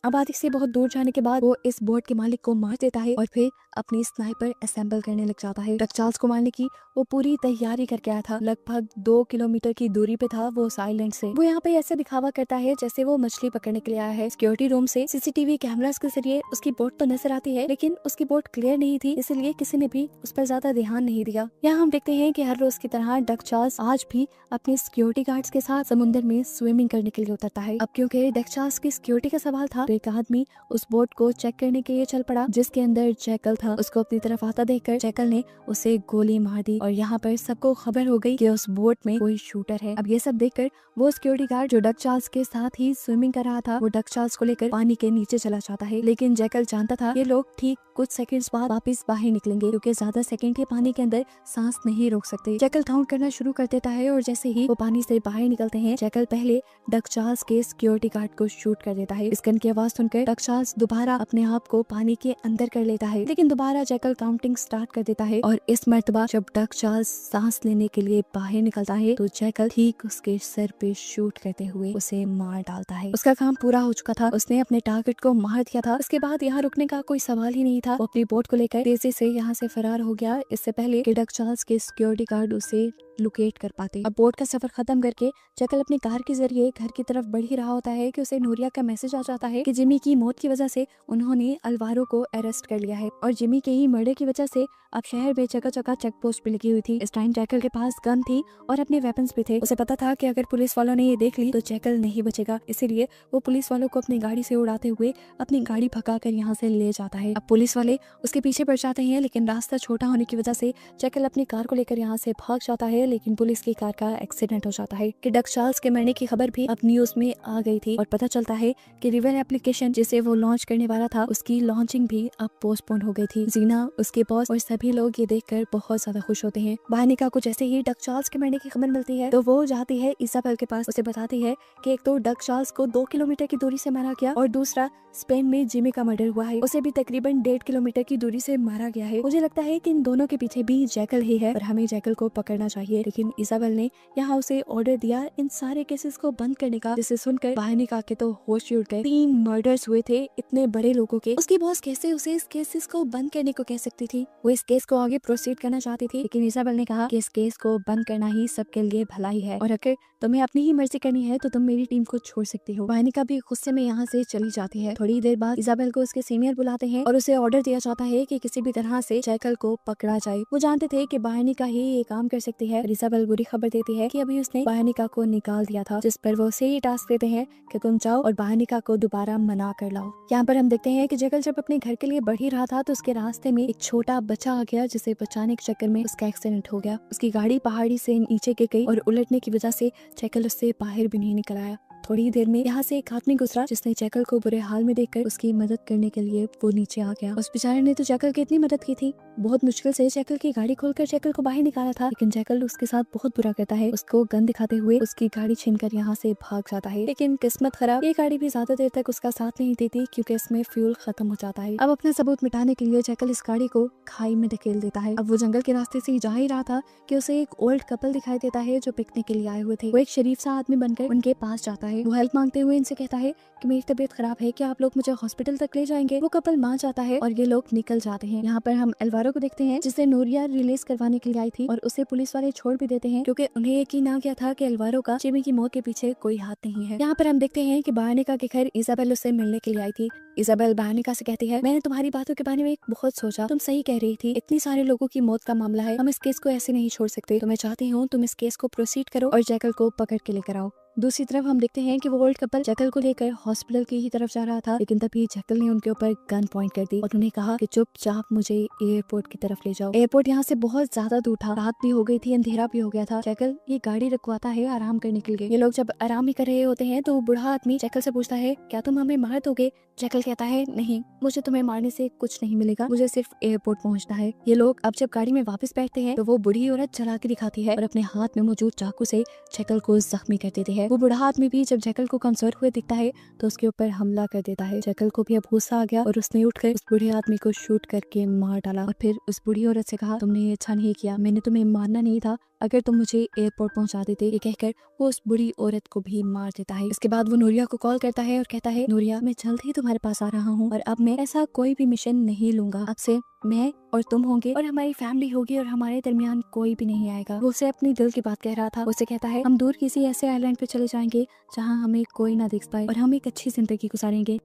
A: आबादी से बहुत दूर जाने के बाद वो इस बोट के मालिक को मार देता है और फिर अपनी स्नाइपर असेंबल करने लग जाता है। डक चार्ल्स को मारने की वो पूरी तैयारी करके आया था। लगभग 2 किलोमीटर की दूरी पे था वो उस आइलैंड से। वो यहाँ पे ऐसे दिखावा करता है जैसे वो मछली पकड़ने के लिए आया है। सिक्योरिटी रूम से सीसीटीवी कैमरास के जरिए उसकी बोट तो नजर आती है, लेकिन उसकी बोट क्लियर नहीं थी, इसलिए किसी ने भी उस पर ज्यादा ध्यान नहीं दिया। यहाँ हम देखते हैं कि हर रोज की तरह डक चार्ल्स आज भी अपने सिक्योरिटी गार्ड्स के साथ समुद्र में स्विमिंग करने के लिए उतरता है। अब क्योंकि डक चार्ल्स की सिक्योरिटी का सवाल था तो एक आदमी उस बोट को चेक करने के लिए चल पड़ा जिसके अंदर जैकल था। उसको अपनी तरफ आता देखकर जैकल ने उसे गोली मार दी और यहाँ पर सबको खबर हो गई कि उस बोट में कोई शूटर है। अब ये सब देखकर वो सिक्योरिटी गार्ड जो डक चार्ल्स के साथ ही स्विमिंग कर रहा था वो डक चार्ल्स को लेकर पानी के नीचे चला जाता है, लेकिन जैकल जानता था ये लोग ठीक कुछ सेकंड्स बाद वापस बाहर निकलेंगे क्योंकि ज्यादा सेकंड के पानी के अंदर सांस नहीं रोक सकते। जैकल काउंट करना शुरू कर देता है और जैसे ही वो पानी से बाहर निकलते हैं जैकल पहले डक चार्ल्स के सिक्योरिटी गार्ड को शूट कर देता है। इस गन की आवाज सुनकर डक चार्ल्स दोबारा अपने आप को पानी के अंदर कर लेता है, लेकिन दोबारा जैकल काउंटिंग स्टार्ट कर देता है और इस मर्तबा जब डक चार्ल्स सांस लेने के लिए बाहर निकलता है तो जैकल ठीक उसके सर पे शूट करते हुए उसे मार डालता है। उसका काम पूरा हो चुका था, उसने अपने टारगेट को मार दिया था। उसके बाद यहाँ रुकने का कोई सवाल ही नहीं था। वो अपनी बोट को लेकर तेजी से यहाँ से फरार हो गया, इससे पहले कि डक चार्ल्स के सिक्योरिटी गार्ड उसे लोकेट कर पाते। अब बोट का सफर खत्म करके जैकल अपनी कार के जरिए घर की तरफ बढ़ ही रहा होता है कि उसे नूरिया का मैसेज आ जाता है कि जिमी की मौत की वजह से उन्होंने अल्वारो को अरेस्ट कर लिया है और जिमी के ही मर्डर की वजह से अब शहर में जगह जगह चेक पोस्ट भी लगी हुई थी। इस टाइम जैकल के पास गन थी और अपने वेपन्स भी थे। उसे पता था कि अगर पुलिस वालों ने ये देख ली तो जैकल नहीं बचेगा, इसीलिए वो पुलिस वालों को अपनी गाड़ी से उड़ाते हुए अपनी गाड़ी भगाकर यहाँ से ले जाता है। अब पुलिस वाले उसके पीछे पड़ जाते हैं, लेकिन रास्ता छोटा होने की वजह से जैकल अपनी कार को लेकर यहाँ से भाग जाता है, लेकिन पुलिस की कार का एक्सीडेंट हो जाता है कि डक चार्ल्स के मरने की खबर भी अब न्यूज में आ गई थी और पता चलता है कि रिवर एप्लीकेशन जिसे वो लॉन्च करने वाला था उसकी लॉन्चिंग भी अब पोस्टपोन हो गई थी। जीना, उसके बॉस और सभी लोग ये देखकर बहुत ज्यादा खुश होते हैं। बानिका को जैसे ही डक चार्ल्स के मरने की खबर मिलती है तो वो जाती है इसाबेल के पास, उसे बताती है कि एक तो डक चार्ल्स को 2 किलोमीटर की दूरी से मारा गया और दूसरा स्पेन में जिमी का मर्डर हुआ है, उसे भी तकरीबन 1.5 किलोमीटर की दूरी से मारा गया है। मुझे लगता है कि इन दोनों के पीछे भी जैकल ही है और हमें जैकल को पकड़ना चाहिए। लेकिन इसाबेल ने यहाँ उसे ऑर्डर दिया इन सारे केसेस को बंद करने का, जिसे सुनकर बानिका के तो होश ही उड़ गए। 3 मर्डर्स हुए थे इतने बड़े लोगों के, उसकी बॉस कैसे उसे इस केसेस को बंद करने को कह सकती थी? वो इस केस को आगे प्रोसीड करना चाहती थी, लेकिन इसाबेल ने कहा कि इस केस को बंद करना ही सबके लिए भलाई है और अगर तुम्हें अपनी ही मर्जी करनी है तो तुम मेरी टीम को छोड़ सकती हो। बानिका भी गुस्से में यहाँ से चली जाती है। थोड़ी देर बाद इसाबेल को उसके सीनियर बुलाते हैं और उसे ऑर्डर दिया जाता है कि किसी भी तरह से जैकल को पकड़ा जाए। वो जानते थे कि बानिका ही ये काम कर सकती है। इसाबेल बुरी खबर देती है कि अभी उसने बानिका को निकाल दिया था, जिस पर वो उसे ही टास्क देते हैं कि तुम जाओ और बानिका को दोबारा मना कर लाओ। यहाँ पर हम देखते हैं कि जैकल जब अपने घर के लिए बढ़ ही रहा था तो उसके रास्ते में एक छोटा बच्चा आ गया, जिसे बचाने के चक्कर में उसका एक्सीडेंट हो गया। उसकी गाड़ी पहाड़ी से नीचे गिर गई और उलटने की वजह से जैकल उससे बाहर भी नहीं निकल आया। थोड़ी देर में यहाँ से एक आदमी गुजरा जिसने जैकल को बुरे हाल में देखकर उसकी मदद करने के लिए वो नीचे आ गया। उस बेचारे ने तो जैकल की इतनी मदद की थी, बहुत मुश्किल से जैकल की गाड़ी खोलकर जैकल को बाहर निकाला था, लेकिन जैकल उसके साथ बहुत बुरा करता है, उसको गन दिखाते हुए उसकी गाड़ी छीनकर यहाँ से भाग जाता है। लेकिन किस्मत खराब, ये गाड़ी भी ज्यादा देर तक उसका साथ नहीं देती क्योंकि इसमें फ्यूल खत्म हो जाता है। अब अपना सबूत मिटाने के लिए जैकल इस गाड़ी को खाई में धकेल देता है। अब वो जंगल के रास्ते से जा ही रहा था कि उसे एक ओल्ड कपल दिखाई देता है जो पिकनिक के लिए आए हुए थे। वो एक शरीफ सा आदमी बनकर उनके पास जाता है। वो हेल्प मांगते हुए इनसे कहता है कि मेरी तबीयत खराब है, क्या आप लोग मुझे हॉस्पिटल तक ले जाएंगे? वो कपल मान जाता है और ये लोग निकल जाते हैं। यहाँ पर हम एल्वारो को देखते हैं जिसे नूरिया रिलीज करवाने के लिए आई थी और उसे पुलिस वाले छोड़ भी देते हैं क्योंकि उन्हें यकीन आ गया था कि एल्वारो का जिमी की मौत के पीछे कोई हाथ नहीं है। यहाँ पर हम देखते हैं कि बानिका के घर इसाबेल उससे मिलने के लिए आई थी। इसाबेल बानिका से कहती है, मैंने तुम्हारी बातों के बारे में बहुत सोचा, तुम सही कह रही थी, इतनी सारे लोगों की मौत का मामला है, हम इस केस को ऐसे नहीं छोड़ सकते, तो मैं चाहती हूँ तुम इस केस को प्रोसीड करो और जैकल को पकड़ के लेकर आओ। दूसरी तरफ हम देखते हैं कि वो ओल्ड कपल जैकल को लेकर हॉस्पिटल की ही तरफ जा रहा था, लेकिन तभी जैकल ने उनके ऊपर गन पॉइंट कर दी और उन्हें कहा कि चुपचाप मुझे एयरपोर्ट की तरफ ले जाओ। एयरपोर्ट यहाँ से बहुत ज्यादा दूर था, रात भी हो गई थी, अंधेरा भी हो गया था। जैकल ये गाड़ी रुकवाता है आराम करने के लिए। ये लोग जब आराम ही कर रहे होते हैं तो बूढ़ा आदमी जैकल से पूछता है, क्या तुम हमें मार दोगे? जैकल कहता है, नहीं, मुझे तुम्हें मारने से कुछ नहीं मिलेगा, मुझे सिर्फ एयरपोर्ट पहुंचना है। ये लोग अब जब गाड़ी में वापस बैठते हैं तो वो बूढ़ी औरत चला के दिखाती है और अपने हाथ में मौजूद चाकू से जैकल को जख्मी कर देती है। वो बूढ़ा आदमी भी जब जैकल को कमजोर हुए दिखता है तो उसके ऊपर हमला कर देता है। जैकल को भी अब गुस्सा आ गया और उसने उठकर उस बूढ़े आदमी को शूट करके मार डाला और फिर उस बूढ़ी औरत से कहा, तुमने ये अच्छा नहीं किया, मैंने तुम्हें मारना नहीं था, अगर तुम मुझे एयरपोर्ट पहुंचा देते। ये कहकर वो उस बुरी औरत को भी मार देता है। इसके बाद वो नूरिया को कॉल करता है और कहता है, नूरिया, मैं जल्द ही तुम्हारे पास आ रहा हूँ और अब मैं ऐसा कोई भी मिशन नहीं लूंगा, अब से मैं और तुम होंगे और हमारी फैमिली होगी और हमारे दरमियान कोई भी नहीं आएगा। वो उसे अपनी दिल की बात कह रहा था। उसे कहता है, हम दूर किसी ऐसे आइलैंड पे चले जाएंगे जहाँ हमें कोई ना देख पाए और हम एक अच्छी जिंदगी गुजारेंगे।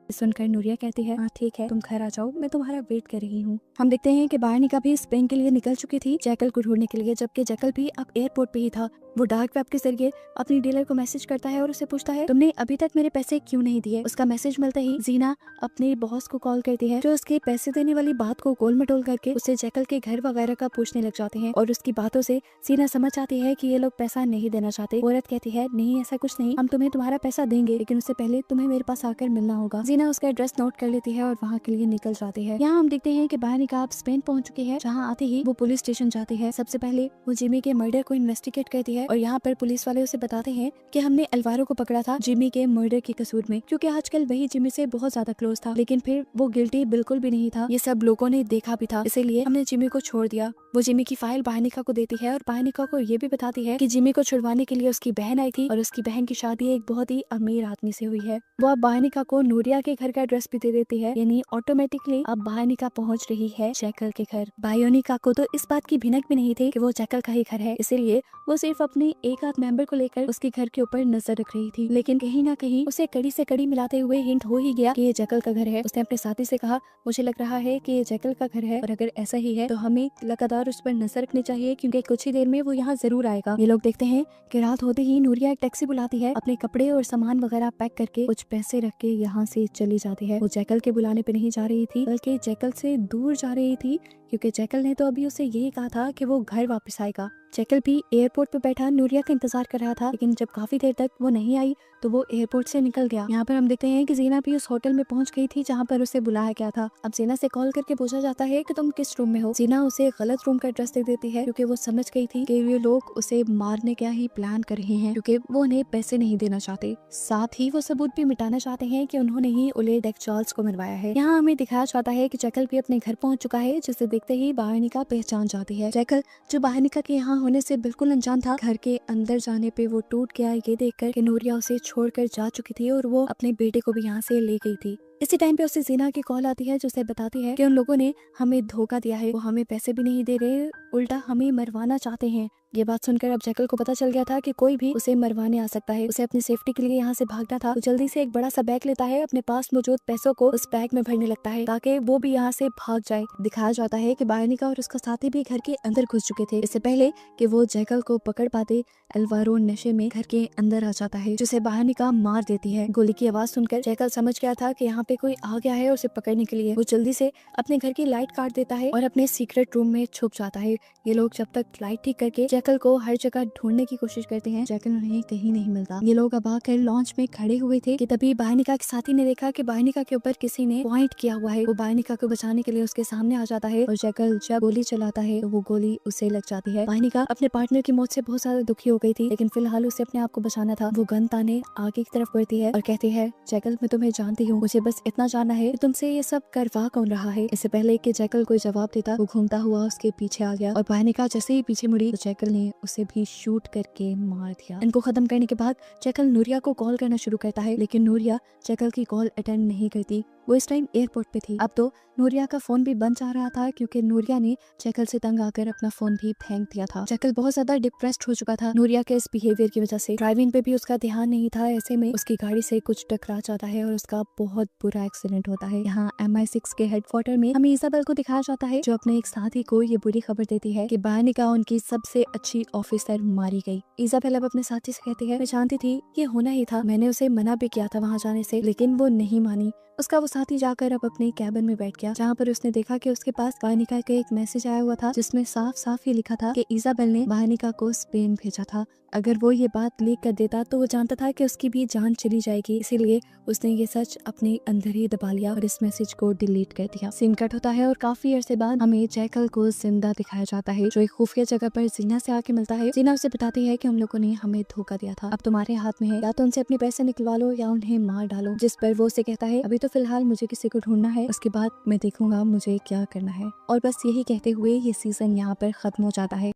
A: सुनकर नूरिया कहती है, हाँ ठीक है, तुम घर आ जाओ, मैं तुम्हारा वेट कर रही हूँ। हम देखते हैं कि बानिका भी स्पेन के लिए निकल चुकी थी जैकल को ढूंढने के लिए, जबकि जैकल भी अब एयरपोर्ट पे ही था। वो डार्क वेब के जरिए अपनी डीलर को मैसेज करता है और उसे पूछता है, तुमने अभी तक मेरे पैसे क्यों नहीं दिए? उसका मैसेज मिलते ही जीना अपने बॉस को कॉल करती है, जो उसके पैसे देने वाली बात को गोल मटोल करके उसे जैकल के घर वगैरह का पूछने लग जाते हैं और उसकी बातों से जीना समझ आती है कि ये लोग पैसा नहीं देना चाहते। औरत कहती है, नहीं ऐसा कुछ नहीं, हम तुम्हें तुम्हारा पैसा देंगे, लेकिन उससे पहले तुम्हें मेरे पास आकर मिलना होगा। जीना उसका एड्रेस नोट कर लेती है और वहाँ के लिए निकल जाती है। यहाँ हम देखते हैं कि बानिका अब स्पेन पहुंच चुकी है, जहाँ आते ही वो पुलिस स्टेशन जाती है। सबसे पहले वो जिमी के मर्डर को इन्वेस्टिगेट करती है और यहाँ पर पुलिस वाले उसे बताते हैं कि हमने एल्वारो को पकड़ा था जिमी के मर्डर के कसूर में, क्योंकि आजकल वही जिमी से बहुत ज्यादा क्लोज था, लेकिन फिर वो गिल्टी बिल्कुल भी नहीं था, ये सब लोगों ने देखा भी था, इसीलिए हमने जिमी को छोड़ दिया। वो जिमी की फाइल बानिका को देती है और बानिका को ये भी बताती है कि जिमी को छुड़वाने के लिए उसकी बहन आई थी और उसकी बहन की शादी एक बहुत ही अमीर आदमी से हुई है। वो अब बानिका को नूरिया के घर का एड्रेस भी दे देती है, यानी ऑटोमेटिकली अब बानिका पहुंच रही है जैकल के घर। बायोनिका को तो इस बात की भिनक भी नहीं थी कि वो जैकल का ही घर है, इसीलिए वो सिर्फ अपने एक आध मेंबर को लेकर उसके घर के ऊपर नजर रख रही थी, लेकिन कहीं ना कहीं उसे कड़ी से कड़ी मिलाते हुए हिंट हो ही गया कि ये जैकल का घर है। उसने अपने साथी से कहा, मुझे लग रहा है कि ये जैकल का घर है और अगर ऐसा ही है तो हमें लगातार उस पर नजर रखनी चाहिए, क्योंकि कुछ ही देर में वो यहाँ जरूर आएगा। ये लोग देखते हैं कि रात होते ही नूरिया एक टैक्सी बुलाती है, अपने कपड़े और सामान वगैरह पैक करके कुछ पैसे रख के यहाँ से चली जाती है। वो जैकल के बुलाने पे नहीं जा रही थी बल्कि जैकल से दूर जा रही थी, क्योंकि जैकल ने तो अभी उसे यही कहा था कि वो घर वापस आएगा। जैकल भी एयरपोर्ट पे बैठा नूरिया का इंतजार कर रहा था, लेकिन जब काफी देर तक वो नहीं आई तो वो एयरपोर्ट से निकल गया। यहाँ पर हम देखते हैं कि जीना भी उस होटल में पहुंच गई थी जहाँ पर उसे बुलाया गया था। अब जीना से कॉल करके पूछा जाता है कि तुम किस रूम में हो। जीना उसे गलत रूम का एड्रेस दे देती है, क्योंकि वो समझ गई थी कि ये लोग उसे मारने का ही प्लान कर रहे हैं, क्योंकि वो उन्हें पैसे नहीं देना चाहते। साथ ही वो सबूत भी मिटाना चाहते हैं कि उन्होंने ही ओलेड चार्ल्स को मरवाया है। यहाँ हमें दिखाया जाता है कि जैकल भी अपने घर पहुंच चुका है, जिसे देखते ही बाहनिका पहचान जाती है। जैकल जो बाहनिका के यहाँ होने से बिल्कुल अनजान था, घर के अंदर जाने पे वो टूट गया ये देखकर कि नूरिया उसे छोड़कर जा चुकी थी और वो अपने बेटे को भी यहाँ से ले गई थी। इसी टाइम पे उसे जीना की कॉल आती है जो उसे बताती है कि उन लोगों ने हमें धोखा दिया है, वो हमें पैसे भी नहीं दे रहे, उल्टा हमें मरवाना चाहते हैं। ये बात सुनकर अब जैकल को पता चल गया था कि कोई भी उसे मरवाने आ सकता है। उसे अपनी सेफ्टी के लिए यहाँ से भागना था, तो जल्दी से एक बड़ा सा बैग लेता है, अपने पास मौजूद पैसों को उस बैग में भरने लगता है ताकि वो भी यहाँ से भाग जाए। दिखाया जाता है कि बायनिका और उसका साथी भी घर के अंदर घुस चुके थे। इससे पहले कि वो जैकल को पकड़ पाते, एल्वारो नशे में घर के अंदर आ जाता है, जिसे बायनिका मार देती है। गोली की आवाज सुनकर जैकल समझ गया था कि यहाँ पे कोई आ गया है उसे पकड़ने के लिए। वो जल्दी से अपने घर की लाइट काट देता है और अपने सीक्रेट रूम में छुप जाता है। ये लोग जब तक लाइट ठीक करके जैकल को हर जगह ढूंढने की कोशिश करते हैं, जैकल उन्हें कहीं नहीं मिलता। ये लोग अब आकर लॉन्च में खड़े हुए थे कि तभी बायनिका के साथी ने देखा कि बायनिका के ऊपर किसी ने पॉइंट किया हुआ है। वो बायनिका को बचाने के लिए उसके सामने आ जाता है और जैकल जब गोली चलाता है तो वो गोली उसे लग जाती है। बायनिका अपने पार्टनर की मौत से बहुत ज्यादा दुखी हो गई थी, लेकिन फिलहाल उसे अपने आप को बचाना था। वो गन ताने आगे की तरफ बढ़ती है और कहती है, जैकल मैं तुम्हें जानती हूँ, मुझे बस इतना जानना है कि तुमसे ये सब करवा कौन रहा है। इससे पहले कि जैकल कोई जवाब देता, वो घूमता हुआ उसके पीछे आ गया और बायनिका जैसे ही पीछे मुड़ी तो जैकल ने उसे भी शूट करके मार दिया। इनको खत्म करने के बाद जैकल नूरिया को कॉल करना शुरू करता है, लेकिन नूरिया जैकल की कॉल अटेंड नहीं करती। वो इस टाइम एयरपोर्ट पे थी। अब तो नूरिया का फोन भी बंद जा रहा था, क्योंकि नूरिया ने जैकल से तंग आकर अपना फोन भी फेंक दिया था। जैकल बहुत ज्यादा डिप्रेस्ड हो चुका था नूरिया के इस बिहेवियर की वजह से। ड्राइविंग पे भी उसका ध्यान नहीं था। ऐसे में उसकी गाड़ी से कुछ टकरा जाता है और उसका बहुत बुरा एक्सीडेंट होता है। यहाँ MI6 के हेडक्वार्टर में हमें इजाबेल को दिखाया जाता है, जो अपने एक साथी को ये बुरी खबर देती है कि बायनिका उनकी सबसे अच्छी ऑफिसर मारी गई। इजाबेल अब अपने साथी से कहती है, मैं जानती थी ये होना ही था, मैंने उसे मना भी किया था वहाँ जाने से, लेकिन वो नहीं मानी। उसका वो साथी जाकर अब अपने कैबिन में बैठ गया, जहाँ पर उसने देखा कि उसके पास बायनिका का एक मैसेज आया हुआ था, जिसमें साफ साफ ये लिखा था कि इजाबेल ने बायनिका को स्पेन भेजा था। अगर वो ये बात लीक कर देता तो वो जानता था कि उसकी भी जान चली जाएगी, इसीलिए उसने ये सच अपने अंदर ही दबा लिया और इस मैसेज को डिलीट कर दिया। सीन कट होता है और काफी अरसे बाद हमें जैकल को जिंदा दिखाया जाता है, जो एक खुफिया जगह पर जीना से आके मिलता है। जीना उसे बताती है कि उन लोगों ने हमें धोखा दिया था, अब तुम्हारे हाथ में है, या तो उनसे अपने पैसे निकलवा लो या उन्हें मार डालो। जिस पर वो उसे कहता है, अभी तो फिलहाल मुझे किसी को ढूंढना है, उसके बाद मैं देखूंगा मुझे क्या करना है। और बस यही कहते हुए ये सीजन यहाँ पर खत्म हो जाता है।